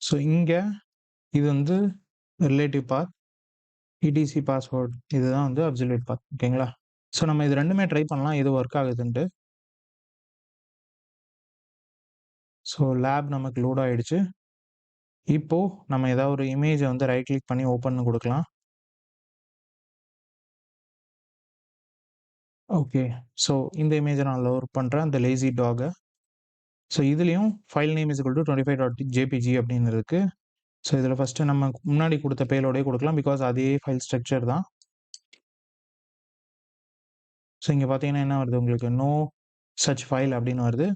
So இங்கே இது வந்து ரிலேட்டிவ் பாத், ETC பாஸ்வேர்டு இதுதான் வந்து அப்சல்யூட் பாத். ஓகேங்களா? ஸோ நம்ம இது ரெண்டுமே ட்ரை பண்ணலாம் எது ஒர்க் ஆகுதுன்ட்டு. ஸோ லேப் நமக்கு லோட் ஆகிடுச்சு. இப்போது நம்ம ஏதாவது ஒரு இமேஜை வந்து ரைட் கிளிக் பண்ணி ஓப்பன் கொடுக்கலாம். ஓகே, ஸோ இந்த இமேஜை நான் லோட் பண்ணுறேன், அந்த லேசி டாகை. ஸோ இதுலேயும் file name is equal to 25.jpg அப்படின்னு இருக்குது. ஸோ இதில் ஃபஸ்ட்டு நம்ம முன்னாடி கொடுத்த பேலோடே கொடுக்கலாம், பிகாஸ் அதே ஃபைல் ஸ்ட்ரக்சர் தான். ஸோ இங்கே பார்த்தீங்கன்னா என்ன வருது உங்களுக்கு, நோ சச் ஃபைல் அப்படின்னு வருது.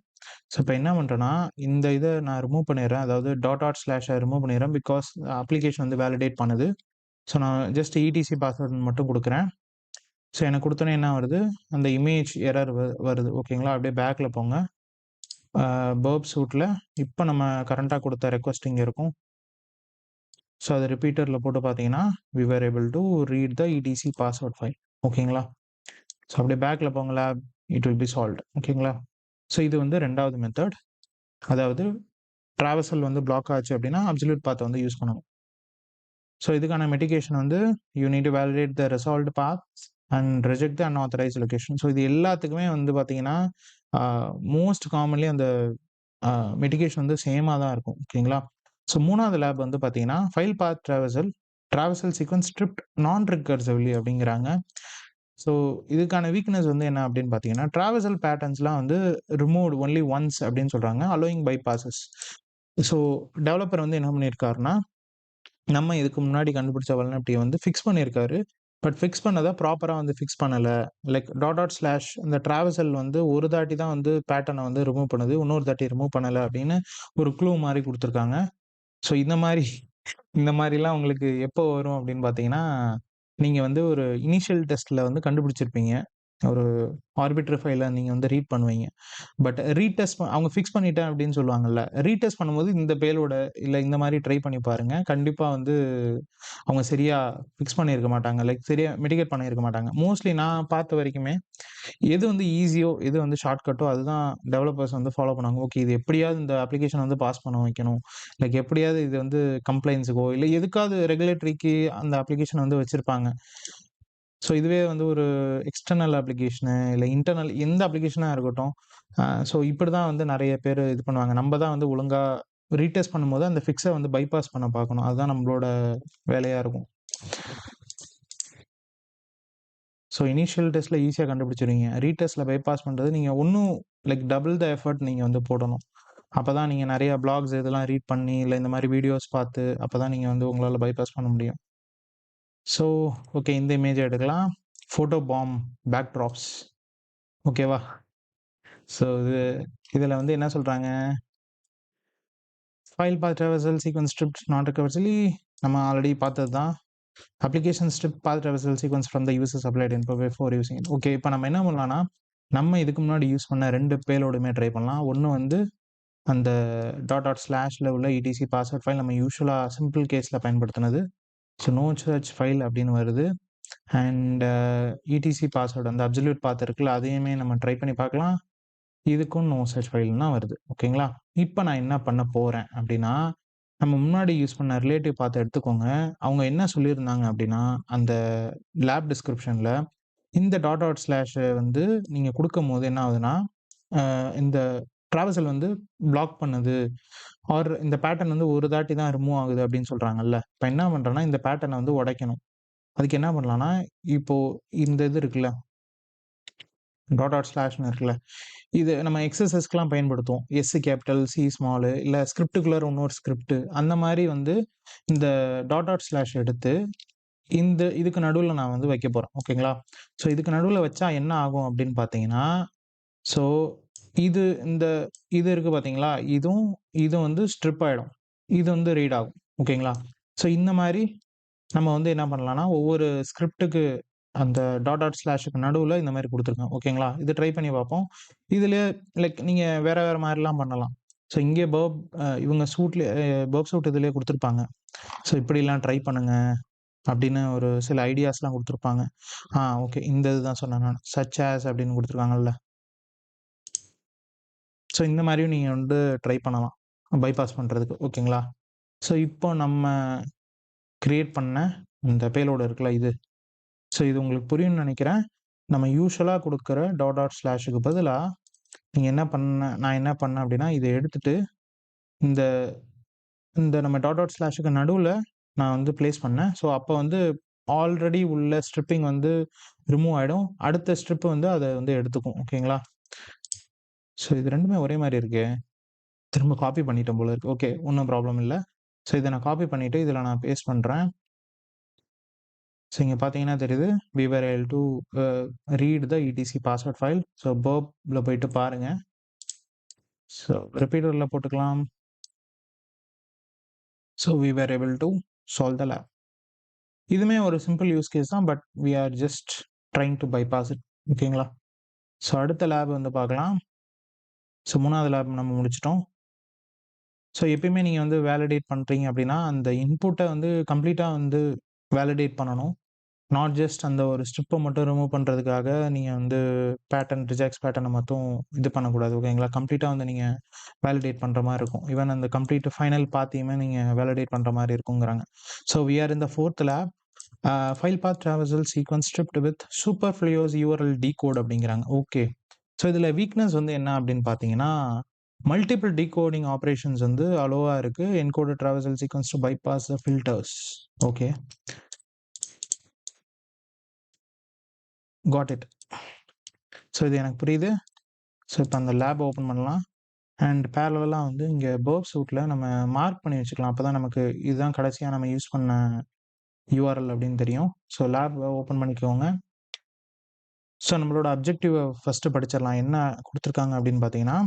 ஸோ இப்போ என்ன பண்ணுறேன்னா, இந்த இதை நான் ரிமூவ் பண்ணிடுறேன், அதாவது // ரிமூவ் பண்ணிடுறேன், பிகாஸ் அப்ளிகேஷன் வந்து வேலிடேட் பண்ணுது. ஸோ நான் ஜஸ்ட் ETC பாஸ்வேர்டு மட்டும் கொடுக்குறேன். ஸோ எனக்கு கொடுத்தோன்னே என்ன வருது, அந்த இமேஜ் எரர் வருது. ஓகேங்களா? அப்படியே பேக்கில் போங்க. பர்ப் சூட்டில் இப்போ நம்ம கரண்ட்டாக கொடுத்த ரெக்வஸ்ட் இங்கே இருக்கும். ஸோ அதை ரிப்பீட்டரில் போட்டு பார்த்தீங்கன்னா we were able to read the ETC password file. ஓகேங்களா? ஸோ அப்படியே பேக்ல போங்க lab, it will B solved. ஓகேங்களா? ஸோ இது வந்து 2வது மெத்தட். அதாவது ட்ராவர்சல் வந்து பிளாக் ஆச்சு அப்படின்னா அப்சல்யூட் பாத் வந்து யூஸ் பண்ணணும். ஸோ இதுக்கான மிட்டிகேஷன் வந்து you need to validate the resolved paths and reject the unauthorised location. So இது எல்லாத்துக்குமே வந்து பார்த்தீங்கன்னா மோஸ்ட் காமன்லி அந்த மிட்டிகேஷன் வந்து சேமாக தான் இருக்கும். ஓகேங்களா? ஸோ 3வது லேப் வந்து பார்த்தீங்கன்னா file path traversal sequence stripped non recursively அப்படிங்கிறாங்க. ஸோ இதுக்கான வீக்னஸ் வந்து என்ன அப்படின்னு பார்த்தீங்கன்னா ட்ராவர்சல் பேட்டர்ன்ஸ்லாம் வந்து ரிமூவ்ட் ஒன்லி ஒன்ஸ் அப்படின்னு சொல்கிறாங்க, அலோயிங் பைபாசஸ். ஸோ டெவலப்பர் வந்து என்ன பண்ணியிருக்காருன்னா நம்ம இதுக்கு முன்னாடி கண்டுபிடிச்ச வல்னரபிலிட்டிய வந்து ஃபிக்ஸ் பண்ணியிருக்காரு. பட் ஃபிக்ஸ் பண்ணத ப்ராப்பரா வந்து ஃபிக்ஸ் பண்ணல. லைக் டாட் இந்த ட்ராவர்சல் வந்து ஒரு தாட்டி தான் வந்து பேட்டர்ன வந்து ரிமூவ் பண்ணுது. இன்னொரு தாட்டி ரிமூவ் பண்ணல அப்படின்னு ஒரு க்ளூ மாரி குடுத்துருக்காங்க. ஸோ இந்த மாரிலாம் உங்களுக்கு எப்போ வரும் அப்படின்னு பார்த்தீங்கன்னா, நீங்க வந்து ஒரு இனிஷியல் டெஸ்ட்ல வந்து கண்டுபிடிச்சிருப்பீங்க. ஒரு ஆர்பிட்டர் ஃபைல நீங்க வந்து ரீட் பண்ணுவீங்க. பட் ரீடெஸ்ட் அவங்க ஃபிக்ஸ் பண்ணிட்டேன் அப்படின்னு சொல்லுவாங்கல்ல. ரீடெஸ்ட் பண்ணும்போது இந்த பேலோட இல்ல இந்த மாரி ட்ரை பண்ணி பாருங்க. கண்டிப்பா வந்து அவங்க சரியா ஃபிக்ஸ் பண்ணியிருக்க மாட்டாங்க. லைக் சரியா மிட்டிகேட் பண்ணியிருக்க மாட்டாங்க. மோஸ்ட்லி நான் பார்த்த வரைக்குமே, எது வந்து ஈஸியோ, எது வந்து ஷார்ட்கட்டோ அதுதான் டெவலப்பர்ஸ் வந்து ஃபாலோ பண்ணாங்க. ஓகே இது எப்படியாவது இந்த அப்ளிகேஷன வந்து பாஸ் பண்ண வைக்கணும். லைக் எப்படியாவது இது வந்து கம்ப்ளைண்ட்ஸுக்கோ, இல்ல எதுக்காவது ரெகுலேட்டரிக்கு அந்த அப்ளிகேஷன வந்து வச்சிருப்பாங்க. ஸோ இதுவே வந்து ஒரு எக்ஸ்டர்னல் அப்ளிகேஷனு, இல்ல இன்டர்னல் எந்த அப்ளிகேஷனா இருக்கட்டும். ஸோ இப்படிதான் வந்து நெறைய பேரு இது பண்ணுவாங்க. நம்ம தான் வந்து ஒழுங்கா ரீடெஸ்ட் பண்ணும்போது அந்த ஃபிக்ஸ வந்து பைபாஸ் பண்ண பார்க்கணும். அதுதான் நம்மளோட வேலையா இருக்கும். ஸோ இனிஷியல் டெஸ்ட்ல ஈஸியா கண்டுபிடிச்சுருவீங்க. ரீடெஸ்ட்ல பைபாஸ் பண்றது நீங்க இன்னும் லைக் டபுள் த எஃபோர்ட் நீங்க வந்து போடணும். அப்பதான் நீங்க நெறைய ப்ளாக்ஸ் இதெல்லாம் ரீட் பண்ணி, இல்ல இந்த மாரி வீடியோஸ் பார்த்து, அப்பதான் நீங்க வந்து உங்களால பைபாஸ் பண்ண முடியும். ஸோ ஓகே இந்த இமேஜ எடுக்கலாம். Photo bomb backdrops. ஓகேவா? ஸோ இதுல வந்து என்ன சொல்றாங்க? File path traversal sequence stripped not recursively நம்ம ஆல்ரெடி பார்த்தது தான். Application strip path traversal sequence from the user's applied info before using it. Okay இப்போ நம்ம என்ன பண்ணலாம்னா, நம்ம இதுக்கு முன்னாடி யூஸ் பண்ண 2 பேலோடுமே ட்ரை பண்ணலாம். ஒண்ணு வந்து அந்த டாட் ஸ்லாஷ்ல உள்ள இடிசி பாஸ்வேர்ட் ஃபைல் நம்ம யூசுவலா சிம்பிள் கேஸ்ல பயன்படுத்தினது. ஸோ நோ சர்ச் ஃபைல் அப்படின்னு வருது. அண்ட் இடிசி பாஸ்வேர்ட் அந்த அப்சல்யூட் பாத் இருக்குல்ல, அதையுமே நம்ம ட்ரை பண்ணி பார்க்கலாம். இதுக்கும் நோ சர்ச் ஃபைல் தான் வருது. ஓகேங்களா? இப்ப நான் என்ன பண்ண போறேன் அப்படின்னா, நம்ம முன்னாடி யூஸ் பண்ண ரிலேட்டிவ் பாத்த எடுத்துக்கோங்க. அவங்க என்ன சொல்லியிருந்தாங்க அப்படின்னா, அந்த லேப் டிஸ்கிரிப்ஷன்ல இந்த டாட் ஸ்லாஷ் வந்து நீங்க குடுக்கும்போது என்ன ஆகுதுன்னா, இந்த ட்ராவர்சல் வந்து பிளாக் பண்ணுது. ஆர் இந்த பேட்டர்ன் வந்து ஒரு தாட்டி தான் ரிமூவ் ஆகுது அப்படின்னு சொல்றாங்கல்ல. இப்ப என்ன பண்றேன்னா, இந்த பேட்டர்ன வந்து உடைக்கணும். அதுக்கு என்ன பண்ணலாம்னா, இப்போ இந்த இது இருக்குல்ல, டாட் ஸ்லாஷ்ன்னு இருக்குல்ல. இது நம்ம எக்ஸர்சைஸ்க்குலாம் பயன்படுத்துவோம். எஸ் கேப்பிட்டல், சி ஸ்மாலு இல்ல ஸ்கிரிப்ட்டுக்குள்ளார இன்னொரு ஸ்கிரிப்ட் அந்த மாரி வந்து இந்த டாட் ஸ்லாஷ் எடுத்து இதுக்கு நடுவுல நான் வந்து வைக்க போறேன். ஓகேங்களா? ஸோ இதுக்கு நடுவுல வச்சா என்ன ஆகும் அப்படின்னு பார்த்தீங்கன்னா, ஸோ இது இந்த இது இருக்கு பார்த்தீங்களா? இதுவும் வந்து ஸ்ட்ரிப் ஆயிடும். இது வந்து ரீட் ஆகும். ஓகேங்களா? ஸோ இந்த மாரி நம்ம வந்து என்ன பண்ணலாம்னா, ஒவ்வொரு ஸ்கிரிப்ட்டுக்கு அந்த டாட் ஸ்லாஷ்க்கு நடுவுல இந்த மாரி குடுத்துருக்கேன். ஓகேங்களா? இது ட்ரை பண்ணி பார்ப்போம். இதுலயே லைக் நீங்க வேற வேற மாரிலாம் பண்ணலாம். ஸோ இங்கே இவங்க பர்ப் சூட் இதுலயே குடுத்துருப்பாங்க. ஸோ இப்படிலாம் ட்ரை பண்ணுங்க அப்படின்னு ஒரு சில ஐடியாஸ்லாம் குடுத்துருப்பாங்க. ஓகே. இந்த இதுதான் சொன்னேன் நானு. சச் ஆஸ் அப்படின்னு குடுத்துருக்காங்கல்ல. ஸோ இந்த மாரியும் நீங்க வந்து ட்ரை பண்ணலாம். பைபாஸ் பண்றதுக்கு. ஓகேங்களா? ஸோ இப்போ நம்ம கிரியேட் பண்ண இந்த பேலோட் இருக்குல்ல இது. ஸோ இது உங்களுக்கு புரியும்னு நெனைக்கிறேன். நம்ம யூசுவலா குடுக்குற டாட் ஸ்லாஷ்க்கு பதிலா நான் என்ன பண்ணேன் அப்படின்னா, இத எடுத்துட்டு இந்த இந்த நம்ம டாட் ஸ்லாஷ்க்கு நடுவுல நான் வந்து பிளேஸ் பண்ணேன். ஸோ அப்ப வந்து ஆல்ரெடி உள்ள ஸ்ட்ரிப்பிங் வந்து ரிமூவ் ஆயிடும். அடுத்த ஸ்ட்ரிப் வந்து அத வந்து எடுத்துக்கும். ஓகேங்களா? ஸோ இது 2மே ஒரே மாரி இருக்கே. திரும்ப காப்பி பண்ணிட்டேன் போல இருக்கு. ஓகே. ஒண்ணும் ப்ராப்ளம் இல்ல. ஸோ இத நான் காப்பி பண்ணிட்டு இதுல நான் பேஸ்ட் பண்றேன். ஸோ இங்க பார்த்தீங்கன்னா தெரியுது. We were able to a read the ETC password file. So பர்ப்ல போயிட்டு பாருங்க. ஸோ ரிப்பீட்டர்ல போட்டுக்கலாம். So we were able to solve the lab. இதுவுமே ஒரு சிம்பிள் யூஸ் கேஸ் தான். But we are just trying to bypass it. ஓகேங்களா? So அடுத்த லேப் வந்து பார்க்கலாம். ஸோ 3வது லேப் நம்ம முடிச்சுட்டோம். ஸோ எப்பயுமே நீங்க வந்து வேலிடேட் பண்றீங்க அப்படின்னா, அந்த இன்புட்ட வந்து கம்ப்ளீட்டா வந்து வேலிடேட் பண்ணணும். நாட் ஜஸ்ட் அந்த ஒரு ஸ்ட்ரிப்பை மட்டும் ரிமூவ் பண்ணுறதுக்காக நீங்கள் வந்து பேட்டர்ன் ரிஜெக்ட்ஸ் பேட்டர்னை மட்டும் இது பண்ணக்கூடாது. ஓகேங்களா? கம்ப்ளீட்டாக வந்து நீங்கள் வேலிடேட் பண்ணுற மாதிரி இருக்கும். ஈவன் அந்த கம்ப்ளீட் ஃபைனல் பாத்தையுமே நீங்கள் வேலிடேட் பண்ணுற மாதிரி இருக்குங்கிறாங்க. So we are in the fourth lab. File path traversal sequence stripped with superfluous URL decode அப்படிங்கிறாங்க. ஓகே. ஸோ இதில் வீக்னஸ் வந்து என்ன அப்படின்னு பார்த்தீங்கன்னா, மல்டிபிள் டீகோடிங் ஆப்ரேஷன்ஸ் வந்து அலோவாக இருக்குது. Encoded traversal sequence to bypass the filters. Okay, got it. So இது எனக்கு புரியுது. ஸோ இப்போ அந்த லேப் ஓப்பன் பண்ணலாம். அண்ட் பேரலாக வந்து இங்கே பர்ப் சூட்டில் நம்ம மார்க் பண்ணி வச்சுக்கலாம். அப்போ தான் நமக்கு இதுதான் கடைசியாக நம்ம யூஸ் பண்ண யூஆர்எல் அப்படின்னு தெரியும். ஸோ லேப் ஓப்பன் பண்ணிக்கோங்க. ஸோ நம்மளோட அப்ஜெக்டிவை ஃபஸ்ட்டு படிச்சிடலாம். என்ன கொடுத்துருக்காங்க அப்படின்னு பார்த்தீங்கன்னா,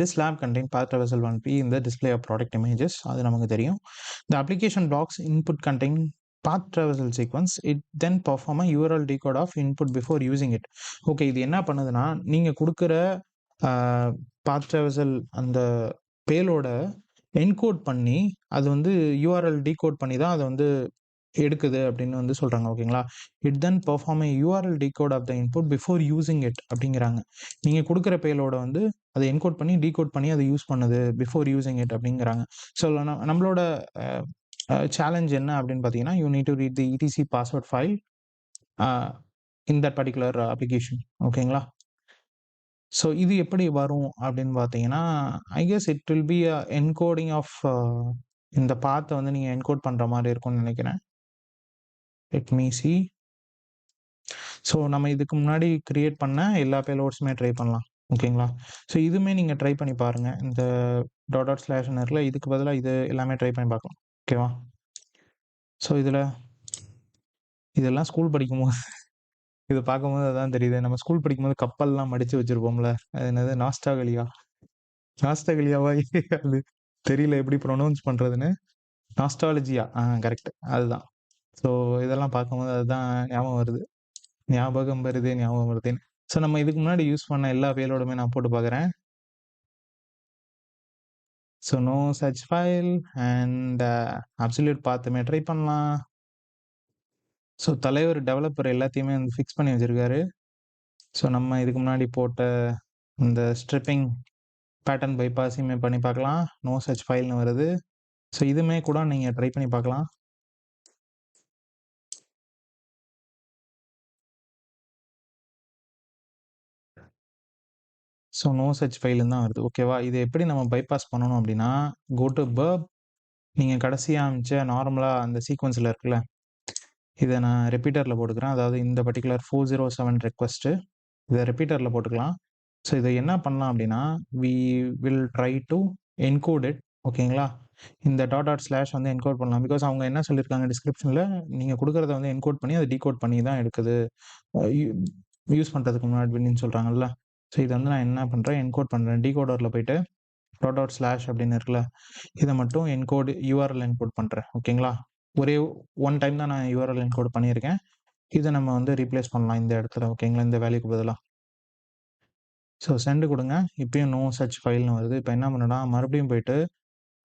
this lab contain path traversal 1p in the display of product images. அது நமக்கு தெரியும். The application blocks input contain path traversal sequence. It then perform a URL decode of input before using it. Okay, இது என்ன பண்ணுதுன்னா, நீங்கள் கொடுக்குற path traversal அந்த பேலோட encode பண்ணி அது வந்து யூஆர்எல் டீகோட் பண்ணி தான் அதை வந்து எடுக்குது அப்படின்னு வந்து சொல்கிறாங்க. ஓகேங்களா? It then perform a URL decode of the input before using it அப்படிங்கிறாங்க. நீங்கள் கொடுக்குற பேலோட வந்து அதை என்கோட் பண்ணி டீகோட் பண்ணி அதை யூஸ் பண்ணுது பிஃபோர் யூஸிங் இட் அப்படிங்கிறாங்க. ஸோ நம்மளோட சேலஞ்ச் என்ன அப்படின்னு பார்த்தீங்கன்னா, you need to read the ETC password file in that particular application. ஓகேங்களா? ஸோ இது எப்படி வரும் அப்படின்னு பார்த்தீங்கன்னா, I guess it will be a encoding of இந்த பாத்தை வந்து நீங்கள் என்கோட் பண்ணுற மாதிரி இருக்கும்னு நினைக்கிறேன். Let me see. ஸோ நம்ம இதுக்கு முன்னாடி கிரியேட் பண்ண எல்லா பேலோட்ஸுமே ட்ரை பண்ணலாம். ஓகேங்களா? ஸோ இதுவுமே நீங்கள் ட்ரை பண்ணி பாருங்கள். இந்த டாட் ஸ்லாஷ்னு இருக்குல்ல, இதுக்கு பதிலாக இது எல்லாமே ட்ரை பண்ணி பார்க்கலாம். ஓகேவா? ஸோ இதெல்லாம் ஸ்கூல் படிக்கும்போது இதை பார்க்கும்போது அதான் தெரியுது. நம்ம ஸ்கூல் படிக்கும்போது கப்பல்லாம் மடித்து வச்சுருப்போம்ல, அது என்னது நாஸ்டாகலியாவா அது தெரியல எப்படி ப்ரொனவுன்ஸ் பண்ணுறதுன்னு. நாஸ்டாலஜியா, கரெக்ட், அதுதான். ஸோ இதெல்லாம் பார்க்கும்போது அதுதான் ஞாபகம் வருதுன்னு. ஸோ நம்ம இதுக்கு முன்னாடி யூஸ் பண்ண எல்லா பேலோடுமே நான் போட்டு பார்க்குறேன். So no such file and absolute பாத்துமே ட்ரை பண்ணலாம். ஸோ தலைவர் டெவலப்பர் எல்லாத்தையுமே வந்து ஃபிக்ஸ் பண்ணி வச்சுருக்காரு. ஸோ நம்ம இதுக்கு முன்னாடி போட்ட இந்த ஸ்ட்ரிப்பிங் பேட்டர்ன் பைபாஸையுமே பண்ணி பார்க்கலாம். நோ சச் ஃபைல்னு வருது. ஸோ இதுவுமே கூட நீங்கள் ட்ரை பண்ணி பார்க்கலாம். ஸோ நோ சச் ஃபைலுன்னு தான் வருது. ஓகேவா? இது எப்படி நம்ம பைபாஸ் பண்ணணும் அப்படின்னா, கோ டு பர்ப். நீங்கள் கடைசியாக அமைச்ச நார்மலாக அந்த சீக்வன்ஸில் இருக்குல்ல, இதை நான் ரிப்பீட்டரில் போட்டுக்கிறேன். அதாவது இந்த பர்டிகுலர் 407 ரெக்வஸ்ட்டு இதை ரிப்பீட்டரில் போட்டுக்கலாம். ஸோ இதை என்ன பண்ணலாம் அப்படின்னா, we will try to encode it. ஓகேங்களா? இந்த டாட் ஸ்லாஷ் வந்து என்கோட் பண்ணலாம். பிகாஸ் அவங்க என்ன சொல்லியிருக்காங்க டிஸ்கிரிப்ஷனில், நீங்கள் கொடுக்குறத வந்து என்கோட் பண்ணி அதை டீகோட் பண்ணி தான் எடுக்குது யூஸ் பண்ணுறதுக்கு முன்னாடி அப்படின்னு சொல்கிறாங்கல்ல. ஸோ இதை வந்து நான் என்ன பண்ணுறேன், என்கோட் பண்ணுறேன். டீகோடரில் போயிட்டு டாட் ஸ்லாஷ் அப்படின்னு இருக்குல்ல, இதை மட்டும் என்கோட் யூஆர்எல் என்கோட் பண்ணுறேன். ஓகேங்களா? ஒரே ஒன் டைம் தான் நான் யூஆர்எல் என்கோட் பண்ணியிருக்கேன். இதை நம்ம வந்து ரீப்ளேஸ் பண்ணலாம் இந்த இடத்துல. ஓகேங்களா? இந்த வேல்யூக்கு பதிலாக. ஸோ சென்டு கொடுங்க. இப்பயும் நோ சச் ஃபைல்னு வருது. இப்போ என்ன பண்ணுன்னா, மறுபடியும் போயிட்டு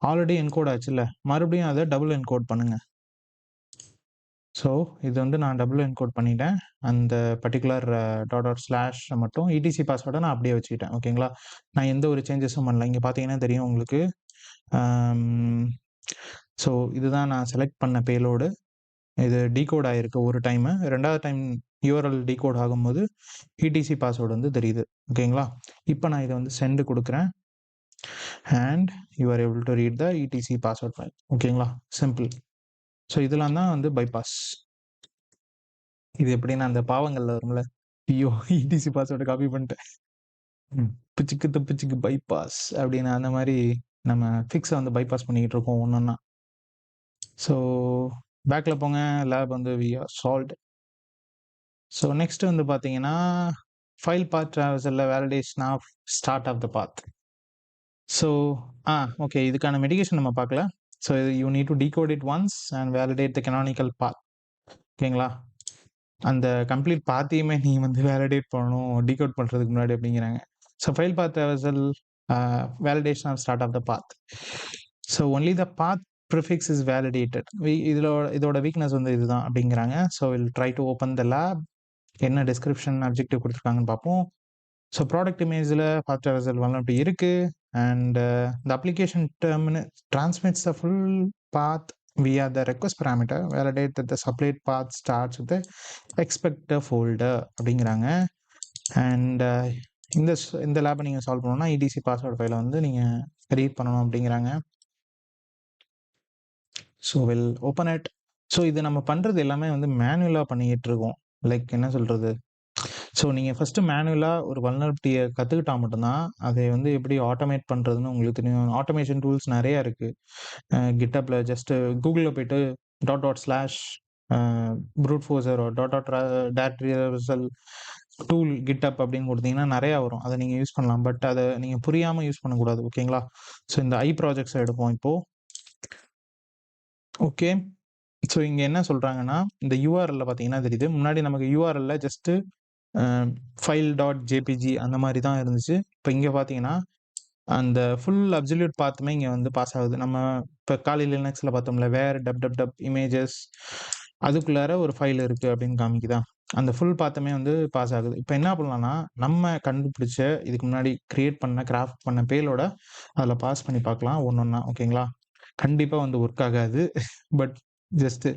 ஆல்ரெடி என்கோட் ஆச்சுல்ல, மறுபடியும் அதை டபுள் என்கோட் பண்ணுங்கள். ஸோ இது வந்து நான் டபுள் என்கோட் பண்ணிட்டேன். அந்த பர்டிகுலர் டாட் ஸ்லாஷ் மட்டும் இடிசி பாஸ்வேர்டை நான் அப்படியே வச்சுக்கிட்டேன். ஓகேங்களா? நான் எந்த ஒரு சேஞ்சஸும் பண்ணல. இங்கே பார்த்தீங்கன்னா தெரியும் உங்களுக்கு. ஸோ இதுதான் நான் செலக்ட் பண்ண பேலோடு. இது டீகோட் ஆகிருக்கு ஒரு டைமு. ரெண்டாவது டைம் யூஆர்எல் டீகோட் ஆகும்போது இடிசி பாஸ்வேர்டு வந்து தெரியுது. ஓகேங்களா? இப்போ நான் இதை வந்து சென்டு கொடுக்குறேன். And you are able to read the ETC password file. ஓகேங்களா? சிம்பிள். ஸோ இதெல்லாம் தான் வந்து பைபாஸ். இது எப்படின்னா அந்த பாவங்களில் வரும்ல, ஐயோ இடிசி பாஸ்வேர்டை காப்பி பண்ணிட்டேன், பிச்சுக்கு பைபாஸ் அப்படின்னு, அந்த மாதிரி நம்ம ஃபிக்ஸை வந்து பைபாஸ் பண்ணிக்கிட்டு இருக்கோம் ஒன்றா. ஸோ பேக்கில் போங்க. லேப் வந்து we are solved. So next வந்து பார்த்தீங்கன்னா, ஃபைல் பாத் ட்ராவர்சலில் validation of start of the path. So okay, இதுக்கான மெடிகேஷன் நம்ம பார்க்கல. So you need to decode it once and validate the canonical path. ஓகேங்களா? அந்த கம்ப்ளீட் பாத்தையுமே நீ வந்து வேலிடேட் பண்ணணும் டீகோட் பண்ணுறதுக்கு முன்னாடி அப்படிங்கிறாங்க. So file path traversal validation of start of the path. So only the path prefix is validated. இதோட weakness வந்து இதுதான் அப்படிங்கிறாங்க. So will try to open the lab. என்ன டிஸ்கிரிப்ஷன் அப்ஜெக்டிவ் கொடுத்துருக்காங்கன்னு பார்ப்போம். ஸோ ப்ராடக்ட் இமேஜில் பாத் ட்ராவர்சல் வல்னரபிலிட்டி இருக்கு. And the application transmits the full path via the request parameter. Validate that the supply path starts with the expector folder அப்படிங்கிறாங்க. And இந்த லேபை நீங்கள் solve பண்ணணும்னா இடிசி password ஃபைலை வந்து நீங்கள் ரீட் பண்ணணும் அப்படிங்கிறாங்க. So will open it. So இது நம்ம பண்ணுறது எல்லாமே வந்து மேனுவலாக பண்ணிக்கிட்டு இருக்கோம். லைக் என்ன சொல்கிறது, ஸோ நீங்கள் ஃபஸ்ட்டு மேனுவலாக ஒரு வல்னரபிலிட்டியை கற்றுக்கிட்டா மட்டும்தான் அதை வந்து எப்படி ஆட்டோமேட் பண்ணுறதுன்னு உங்களுக்கு தெரியும். ஆட்டோமேஷன் டூல்ஸ் நிறையா இருக்குது. கிட்டப்பில் ஜஸ்ட்டு கூகுளில் போய்ட்டு // ப்ரூட் ஃபோர்ஸர் // டூல் கிட்டப் அப்படின்னு கொடுத்தீங்கன்னா நிறையா வரும். அதை நீங்கள் யூஸ் பண்ணலாம். பட் அதை நீங்கள் புரியாமல் யூஸ் பண்ணக்கூடாது. ஓகேங்களா? ஸோ இந்த ப்ராஜெக்ட்ஸை எடுப்போம் இப்போது. ஓகே, ஸோ இங்கே என்ன சொல்கிறாங்கன்னா, இந்த யூஆர்எல்ல பார்த்தீங்கன்னா தெரியுது. முன்னாடி நமக்கு யூஆர்எல்ல ஜஸ்ட்டு file.jpg அந்த மாதிரி தான் இருந்துச்சு. இப்போ இங்கே பார்த்தீங்கன்னா அந்த ஃபுல் அப்சல்யூட் பாத்துமே இங்கே வந்து பாஸ் ஆகுது. நம்ம இப்போ காலையில் லினக்ஸில் பார்த்தோம்ல, வேர் டப் இமேஜஸ் அதுக்குள்ளார ஒரு ஃபைல் இருக்குது அப்படின்னு காமிக்குதா. அந்த ஃபுல் பாத்துமே வந்து பாஸ் ஆகுது. இப்போ என்ன பண்ணலாம்னா, நம்ம கண்டுபிடிச்ச இதுக்கு முன்னாடி கிரியேட் பண்ண கிராஃப்ட் பண்ண பேலோட அதில் பாஸ் பண்ணி பார்க்கலாம் ஒன்று ஒன்றா. ஓகேங்களா? கண்டிப்பாக வந்து ஒர்க் ஆகாது. பட் ஜஸ்ட்டு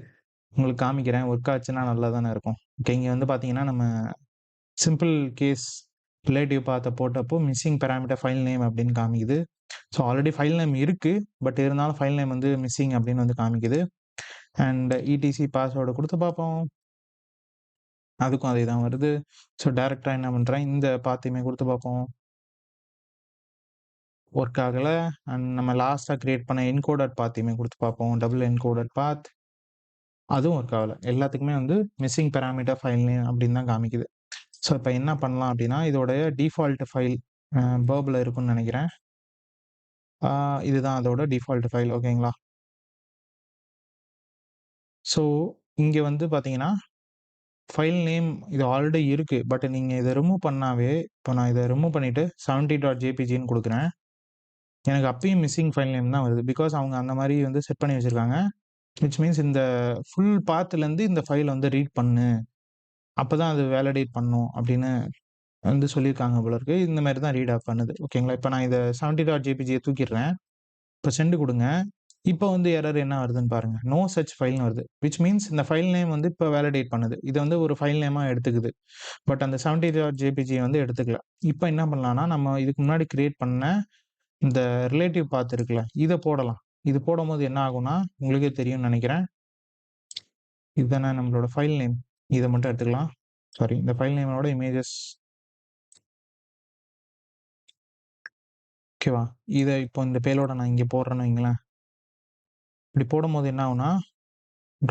உங்களுக்கு காமிக்கிறேன். ஒர்க் ஆச்சுன்னா நல்லா தானே இருக்கும். ஓகே, இங்கே வந்து பார்த்தீங்கன்னா நம்ம சிம்பிள் கேஸ் ரிலேட்டிவ் பாத்தை போட்டப்போ மிஸ்ஸிங் பேராமீட்டர் ஃபைல் நேம் அப்படின்னு காமிக்குது. ஸோ ஆல்ரெடி ஃபைல் நேம் இருக்குது, பட் இருந்தாலும் ஃபைல் நேம் வந்து மிஸ்ஸிங் அப்படின்னு வந்து காமிக்குது. அண்ட் இடிசி பாஸ்வேர்டு கொடுத்து பார்ப்போம். அதுக்கும் அதே தான் வருது. ஸோ டேரெக்டாக என்ன பண்ணுறேன், இந்த பாத்தையுமே கொடுத்து பார்ப்போம். ஒர்க் ஆகலை. அண்ட் நம்ம லாஸ்ட்டாக க்ரியேட் பண்ண என்கோடட் பாத்தையுமே கொடுத்து பார்ப்போம். டபுள் என்கோடட் பாத், அதுவும் ஒர்க் ஆகலை. எல்லாத்துக்குமே வந்து மிஸ்ஸிங் பேராமீட்டர் ஃபைல் நேம் அப்படின்னு தான் காமிக்குது. ஸோ இப்போ என்ன பண்ணலாம் அப்படின்னா, இதோடைய டிஃபால்ட் ஃபைல் பர்பில் இருக்குன்னு நினைக்கிறேன். இதுதான் அதோட டிஃபால்ட் ஃபைல். ஓகேங்களா? ஸோ இங்கே வந்து பார்த்தீங்கன்னா ஃபைல் நேம் இது ஆல்ரெடி இருக்குது. பட் நீங்கள் இதை ரிமூவ் பண்ணாவே, இப்போ நான் இதை ரிமூவ் பண்ணிவிட்டு 70.jpgன்னு கொடுக்குறேன். எனக்கு அப்பயும் மிஸ்ஸிங் ஃபைல் நேம் தான் வருது. பிகாஸ் அவங்க அந்த மாதிரி வந்து செட் பண்ணி வச்சுருக்காங்க. விச் மீன்ஸ் இந்த ஃபுல் பாத்துலேருந்து இந்த ஃபைல் வந்து ரீட் பண்ணு, அப்போ தான் அது வேலிடேட் பண்ணும் அப்படின்னு வந்து சொல்லியிருக்காங்க போல இருக்கு. இந்த மாதிரி தான் ரீட் ஆஃப் பண்ணுது. ஓகேங்களா? இப்போ நான் இதை 70.jpgயை தூக்கிடுறேன். இப்போ சென்ட் கொடுங்க. இப்போ வந்து எரர் என்ன வருதுன்னு பாருங்க. நோ சச் ஃபைல்னு வருது. விச் மீன்ஸ் இந்த ஃபைல் நேம் வந்து இப்போ வேலிடேட் பண்ணுது. இது வந்து ஒரு ஃபைல் நேமாக எடுத்துக்குது. பட் அந்த 70.jpg வந்து எடுத்துக்கல. இப்போ என்ன பண்ணலாம்னா, நம்ம இதுக்கு முன்னாடி கிரியேட் பண்ண இந்த ரிலேட்டிவ் பாத் இருக்குல்ல, இதை போடலாம். இது போடும்போது என்ன ஆகும்னா, உங்களுக்கே தெரியும்னு நினைக்கிறேன். இதுதானே நம்மளோட ஃபைல் நேம். இதை மட்டும் எடுத்துக்கலாம். சாரி, இந்த ஃபைல் நேமோட இமேஜஸ். ஓகேவா? இதை இப்போ இந்த பேலோட நான் இங்கே போடுறேன்னு வைங்களேன். இப்படி போடும்போது என்ன ஆகும்னா, //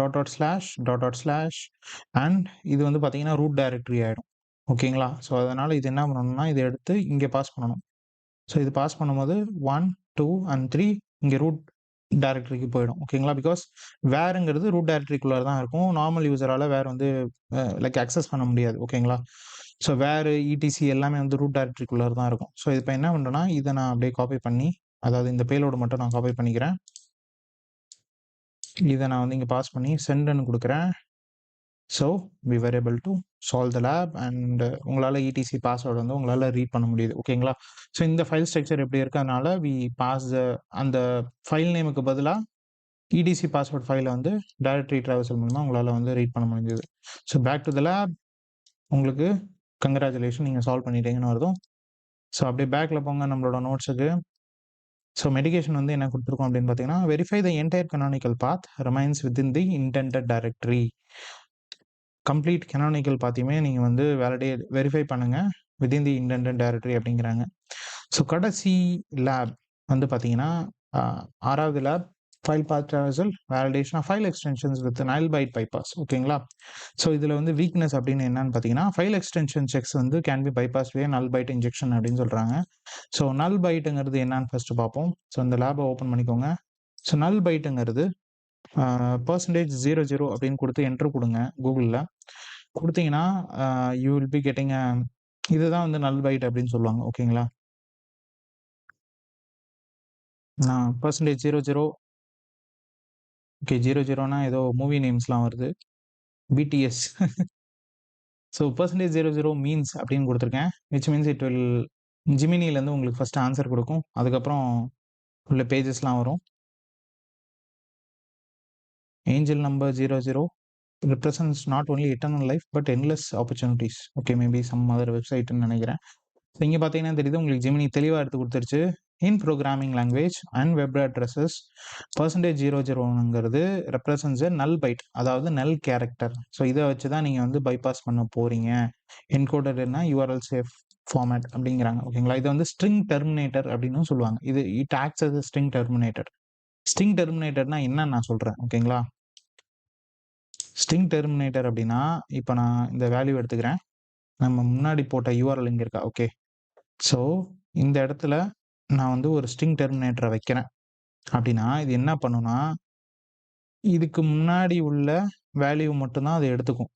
அண்ட் இது வந்து பார்த்தீங்கன்னா ரூட் டைரக்டரி ஆகிடும். ஓகேங்களா? ஸோ அதனால் இது என்ன பண்ணணும்னா, இதை எடுத்து இங்கே பாஸ் பண்ணணும். ஸோ இது பாஸ் பண்ணும்போது 1, 2 அண்ட் 3 இங்கே ரூட் டைரக்டரிக்கு போயிடும். ஓகேங்களா? பிகாஸ் வேறுங்கிறது ரூட் டைரக்டரிக்குள்ளே தான் இருக்கும். நார்மல் யூஸரால் வேறு வந்து லைக் அக்சஸ் பண்ண முடியாது. ஓகேங்களா? ஸோ வேறு இடிசி எல்லாமே வந்து ரூட் டைரக்டரிக்குள்ளே தான் இருக்கும். ஸோ இப்போ என்ன பண்ணுறேன்னா, இதை நான் அப்படியே காப்பி பண்ணி, அதாவது இந்த பேலோடு மட்டும் நான் காப்பி பண்ணிக்கிறேன். இதை நான் வந்து இங்கே பாஸ் பண்ணி சென்டுன்னு கொடுக்குறேன். So we were able to solve the lab and உங்களால் இடிசி பாஸ்வேர்டு வந்து உங்களால் ரீட் பண்ண முடியுது. ஓகேங்களா? ஸோ இந்த ஃபைல் ஸ்ட்ரக்சர் எப்படி இருக்கிறதுனால வி பாஸ் அந்த ஃபைல் நேமுக்கு பதிலாக இடிசி பாஸ்வேர்ட் ஃபைலை வந்து டைரக்டரி ட்ராவர்சல் மூலமாக உங்களால் வந்து ரீட் பண்ண முடிஞ்சது. So back to the lab. உங்களுக்கு கங்க்ராச்சுலேஷன், நீங்கள் சால்வ் பண்ணிட்டீங்கன்னு வருதும். ஸோ அப்படியே பேக்கில் போங்க நம்மளோட நோட்ஸுக்கு. ஸோ மெடிகேஷன் வந்து என்ன கொடுத்துருக்கோம் அப்படின்னு பார்த்தீங்கன்னா, verify the entire canonical path remains within the intended directory. Complete canonical பாத்தையுமே நீங்கள் வந்து வெரிஃபை பண்ணுங்கள் வித்தின் தி இன்டெண்டட் டைரக்டரி அப்படிங்கிறாங்க. ஸோ கடைசி லேப் வந்து பார்த்தீங்கன்னா 6வது lab file path traversal validation of file extensions with null byte bypass. ஓகேங்களா? ஸோ இதில் வந்து வீக்னஸ் அப்படின்னு என்னன்னு பார்த்தீங்கன்னா, ஃபைல் எக்ஸ்டென்ஷன் செக்ஸ் வந்து can be bypass via null byte injection அப்படின்னு சொல்கிறாங்க. ஸோ நல் பைட்டுங்கிறது என்னன்னு ஃபர்ஸ்ட் பார்ப்போம். ஸோ இந்த லேபை ஓப்பன் பண்ணிக்கோங்க. ஸோ நல் பைட்டுங்கிறது %00 அப்படின்னு கொடுத்து என்ட்ரு கொடுங்க கூகுளில். கொடுத்தீங்கன்னா யூ வில் பி கெட்டிங் இதுதான் வந்து நல் பைட் அப்படின்னு சொல்லுவாங்க. ஓகேங்களா? நான் %00 ஓகே 00னா ஏதோ மூவி நேம்ஸ்லாம் வருது. பிடிஎஸ். ஸோ %00 மீன்ஸ் அப்படின்னு குடுத்துருக்கேன். விச் மீன்ஸ் இட் வில் ஜெமினிலேருந்து உங்களுக்கு ஃபர்ஸ்ட் ஆன்சர் குடுக்கும். அதுக்கப்புறம் உள்ள பேஜஸ்லாம் வரும். Angel number 00 represents not only eternal life but endless opportunities. Okay maybe some other வெப்சைட்ன்னு நெனைக்கிறேன். இங்க பார்த்தீங்கன்னா தெரியுது உங்களுக்கு ஜெமினி தெளிவா எடுத்து குடுத்துருச்சு. In programming language and web addresses %00ங்கிறது ரெப்ரசன்ட்ஸ் எ நல் பைட், அதாவது நல் கேரக்டர். ஸோ இத வச்சு தான் நீங்க வந்து பைபாஸ் பண்ண போறீங்க. என்கோடட்னா யூஆர்எல் சேஃப் ஃபார்மேட் அப்படிங்கிறாங்க. ஓகேங்களா? இத வந்து ஸ்ட்ரிங் டெர்மினேட்டர் அப்படின்னும் சொல்லுவாங்க. இது it acts as a string terminator. String டெர்மினேட்டர்னா என்னன்னு நான் சொல்றேன். ஓகேங்களா? ஸ்ட்ரிங் டெர்மினேட்டர் அப்படின்னா, இப்ப நான் இந்த வேல்யூ எடுத்துக்கிறேன். நம்ம முன்னாடி போட்ட யூஆர்எல் இங்க இருக்கா? ஓகே. ஸோ இந்த இடத்துல நான் வந்து ஒரு ஸ்ட்ரிங் டெர்மினேட்டர வைக்கிறேன். அப்படின்னா, இது என்ன பண்ணும்னா, இதுக்கு முன்னாடி உள்ள வேல்யூ மட்டும் தான் அது எடுத்துக்கும்.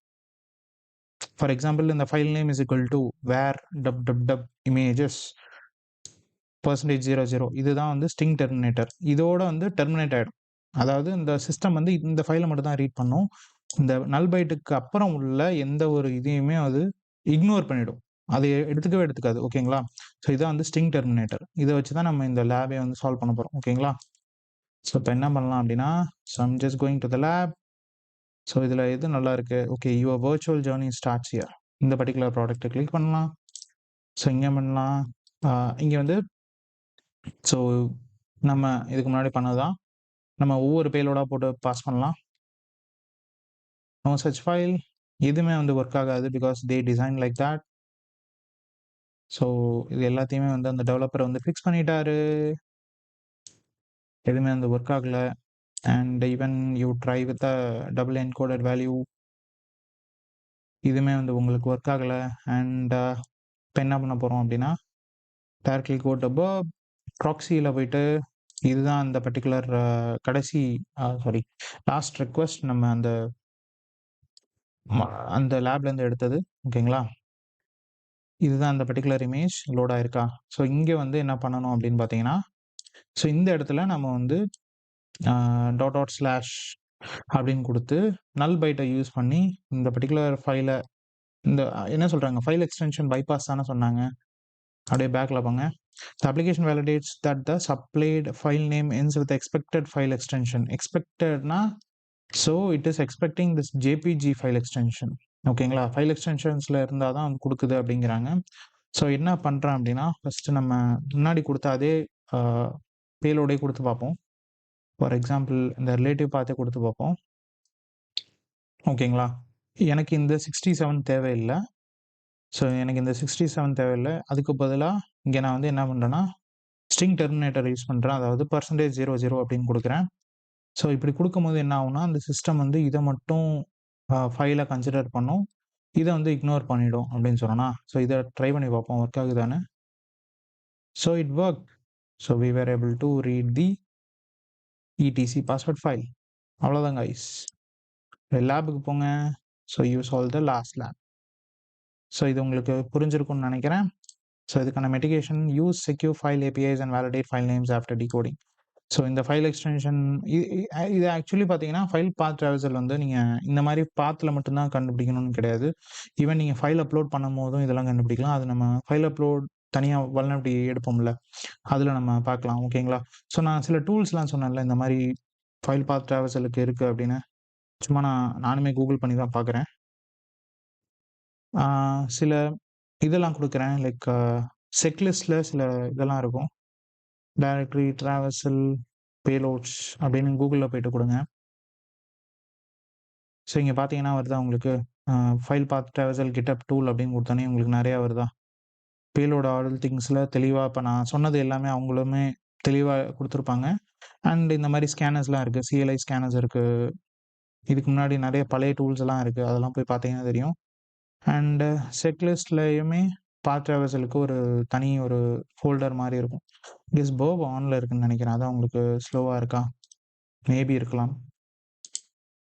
ஃபார் எக்ஸாம்பிள் இந்த file name is equal to var www images %00 இதுதான் வந்து ஸ்ட்ரிங் டெர்மினேட்டர். இதோட வந்து டெர்மினேட் ஆயிடும். அதாவது இந்த சிஸ்டம் வந்து இந்த ஃபைல மட்டும் தான் ரீட் பண்ணும். இந்த நல் பைட்டுக்கு அப்புறம் உள்ள எந்த ஒரு இதையுமே அது இக்னோர் பண்ணிடும். அது எடுத்துக்கவே எடுத்துக்காது. ஓகேங்களா? ஸோ இதான் வந்து ஸ்ட்ரிங் டெர்மினேட்டர். இத வச்சு தான் நம்ம இந்த லேபே வந்து சால்வ் பண்ண போறோம். ஓகேங்களா? ஸோ இப்ப என்ன பண்ணலாம் அப்படின்னா, so I'm just going to the lab. So இதுல எது நல்லா இருக்கு? Okay your virtual journey starts here. இந்த பர்ட்டிகுலர் ப்ராடக்ட்ட கிளிக் பண்ணலாம். ஸோ இங்க பண்ணலாம். இங்க வந்து ஸோ நம்ம இதுக்கு முன்னாடி பண்ணது தான். நம்ம ஒவ்வொரு பேலோடா போட்டு பாஸ் பண்ணலாம். No such file. எதுவுமே வந்து ஒர்க் ஆகாது. Because they design like that. So இது எல்லாத்தையுமே வந்து அந்த டெவலப்பர் வந்து ஃபிக்ஸ் பண்ணிட்டாரு. எதுவுமே வந்து ஒர்க் ஆகல. And even you try with a double encoded value. இதுவுமே வந்து உங்களுக்கு ஒர்க் ஆகல. அண்ட் இப்ப என்ன பண்ண போறோம் அப்படின்னா, டைரக்ட்லி கோ டூ அபோவ். ப்ராக்ஸில போயிட்டு இதுதான் அந்த பர்ட்டிகுலர் கடைசி சாரி லாஸ்ட் ரிக்வெஸ்ட் நம்ம அந்த அந்த லேப்லேருந்து எடுத்தது. ஓகேங்களா? இதுதான் அந்த பர்ட்டிகுலர் இமேஜ் லோட் ஆயிருக்கா? ஸோ இங்க வந்து என்ன பண்ணணும் அப்படின்னு பார்த்தீங்கன்னா, ஸோ இந்த இடத்துல நம்ம வந்து டாட் டாட் ஸ்லாஷ் அப்படின்னு குடுத்து நல் பைட்ட யூஸ் பண்ணி இந்த பர்ட்டிகுலர் ஃபைல இந்த என்ன சொல்றாங்க? ஃபைல் எக்ஸ்டென்ஷன் பைபாஸ் தானே சொன்னாங்க. அப்படியே பேக்ல போங்க. The application validates that the supplied file name ends with expected file extension. Expectedனா so it is expecting this JPG file extension. ஓகேங்களா? ஃபைல் எக்ஸ்டென்ஷன்ஸ்ல இருந்தா தான் குடுக்குது அப்படிங்கிறாங்க. ஸோ என்ன பண்றேன் அப்படின்னா, ஃபர்ஸ்ட் நம்ம முன்னாடி குடுத்த அதே அ பேலோடே குடுத்து பார்ப்போம். ஃபார் எக்ஸாம்பிள் இந்த ரிலேட்டிவ் பாத்தே குடுத்து பார்ப்போம். ஓகேங்களா? எனக்கு இந்த 67 தேவையில்ல. ஸோ எனக்கு இந்த 67 தேவையில்ல. அதுக்கு பதிலா இங்க நான் வந்து என்ன பண்றேன்னா, ஸ்ட்ரிங் டெர்மினேட்டர் யூஸ் பண்றேன். அதாவது %00 அப்படின்னு குடுக்குறேன். ஸோ இப்படி குடுக்கும்போது என்ன ஆகும்னா, அந்த சிஸ்டம் வந்து இத மட்டும் ஃபைல கன்சிடர் பண்ணும். இத வந்து இக்னோர் பண்ணிடும் அப்படின்னு சொன்னேனா. ஸோ இத ட்ரை பண்ணி பார்ப்போம் ஒர்க் ஆகுதான்னு. So it worked. So we were able to read the ETC password file. அவ்வளோதான் கைஸ். லேபுக்கு போங்க. So you solve the last lab. So இது உங்களுக்கு புரிஞ்சிருக்கும்னு நினைக்கிறேன். ஸோ இதுக்கான mitigation use secure file APIs and validate file names after decoding. So இந்த file extension இது ஆக்சுவலி பார்த்தீங்கன்னா, ஃபைல் பாத் ட்ராவர்சல் வந்து நீங்க இந்த மாரி பாத்ல மட்டும் தான் கண்டுபிடிக்கணும்னு கிடையாது. ஈவன் நீங்க ஃபைல் அப்லோட் பண்ணும்போதும் இதெல்லாம் கண்டுபிடிக்கலாம். அது நம்ம ஃபைல் அப்லோட் தனியா வல்னரபிலிட்டி எடுப்போம்ல, அதுல நம்ம பார்க்கலாம். ஓகேங்களா? ஸோ நான் சில டூல்ஸ்லாம் சொன்னேன்ல, இந்த மாரி ஃபைல் பாத் ட்ராவர்சலுக்கு இருக்கு அப்படின்னு. சும்மா நானுமே கூகுள் பண்ணி தான் பார்க்குறேன். சில இதெல்லாம் குடுக்குறேன். லைக் செக்லிஸ்ட்ல சில இதெல்லாம் இருக்கும். டைரக்டரி, ட்ராவர்சல், பேலோட்ஸ் அப்படின்னு கூகுள்ல போயிட்டு குடுங்க. ஸோ இங்க பார்த்தீங்கன்னா வருதா உங்களுக்கு? ஃபைல் பாத் ட்ராவர்சல் கிட்டப் டூல் அப்படின்னு குடுத்தோனே உங்களுக்கு நெறையா வருதா? பேலோட் ஆல் திங்ஸ்ல தெளிவா இப்ப நான் சொன்னது எல்லாமே அவங்களுமே தெளிவா குடுத்துருப்பாங்க. அண்ட் இந்த மாரி ஸ்கேனர்ஸ்லாம் இருக்கு. CLI ஸ்கேனர்ஸ் இருக்கு. இதுக்கு முன்னாடி நெறைய பழைய டூல்ஸ் எல்லாம் இருக்கு. அதெல்லாம் போய் பார்த்தீங்கன்னா தெரியும். அண்ட் செக்லிஸ்ட்லயுமே பாத் ட்ராவர்சலுக்கு ஒரு தனி ஒரு ஃபோல்டர் மாரி இருக்கும். கெஸ் பர்ப் ஆன்ல இருக்குன்னு நெனைக்கிறேன். அதான் உங்களுக்கு ஸ்லோவா இருக்கா? மேபி இருக்கலாம்.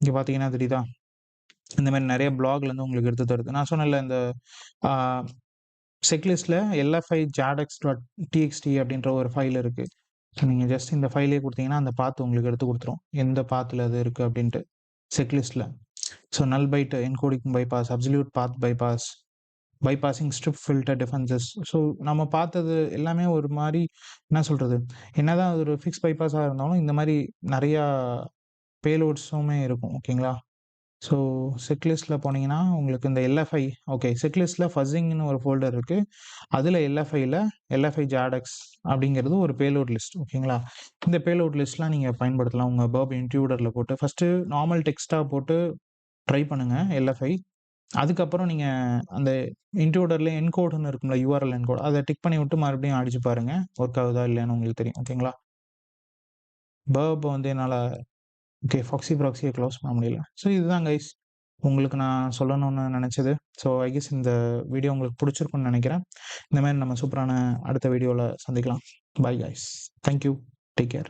இங்க பார்த்தீங்கன்னா தெரியுதா? இந்த மாரி நெறைய ப்ளாக்லேருந்து உங்களுக்கு எடுத்து தருது. நான் சொன்னேன்ல இந்த ஆ செக்லிஸ்ட்ல LFI jadex.txt அப்படின்ற ஒரு ஃபைல் இருக்கு. ஸோ நீங்கள் ஜஸ்ட் இந்த ஃபைலே கொடுத்தீங்கன்னா அந்த பாத் உங்களுக்கு எடுத்து கொடுத்துரும் எந்த பாத்தில் அது இருக்குது அப்படின்ட்டு செக்லிஸ்ட்டில். So null byte encoding bypass absolute path bypass bypassing strip filter defences. So நம்ம பார்த்தது எல்லாமே ஒரு மாதிரி என்ன சொல்கிறது, என்னதான் ஒரு ஃபிக்ஸ் பைபாஸாக இருந்தாலும் இந்த மாதிரி நிறையா பேலோட்ஸுமே இருக்கும். ஓகேங்களா? ஸோ செக்லிஸ்ட்டில் போனீங்கன்னா உங்களுக்கு இந்த எல்எஃப்ஐ, ஓகே, செக்லிஸ்ட்டில் ஃபஸ்ஸிங்னு ஒரு ஃபோல்டர் இருக்குது. அதில் எல்எஃப்ஐ ஜாடெக்ஸ் அப்படிங்கிறது ஒரு பேலோட் லிஸ்ட். ஓகேங்களா? இந்த பேலோட் லிஸ்ட்லாம் நீங்கள் பயன்படுத்தலாம் உங்கள் பர்ப் இன்ட்ரூடரில் போட்டு. ஃபஸ்ட்டு நார்மல் டெக்ஸ்ட்டாக போட்டு ட்ரை பண்ணுங்கள் எல்எஃப்ஐ. அதுக்கப்புறம் நீங்கள் அந்த இன்ட்ரூடரில் என்கோடுன்னு இருக்கும்ல, யூஆர்எல் என்கோட், அதை டிக் பண்ணி விட்டு மறுபடியும் அடிச்சு பாருங்கள் ஒர்க் ஆகுதா இல்லையான்னு உங்களுக்கு தெரியும். ஓகேங்களா? பர்ப் வந்து என்னால் ஃபாக்ஸி ப்ராக்ஸியை க்ளோஸ் பண்ண முடியல. ஸோ இதுதான் கைஸ் உங்களுக்கு நான் சொல்லணும்னு நினச்சது. ஸோ ஐ கெஸ் இந்த வீடியோ உங்களுக்கு பிடிச்சிருக்குன்னு நினைக்கிறேன். இந்த மாதிரி நம்ம சூப்பரான அடுத்த வீடியோவில் சந்திக்கலாம். Bye guys. Thank you. Take care.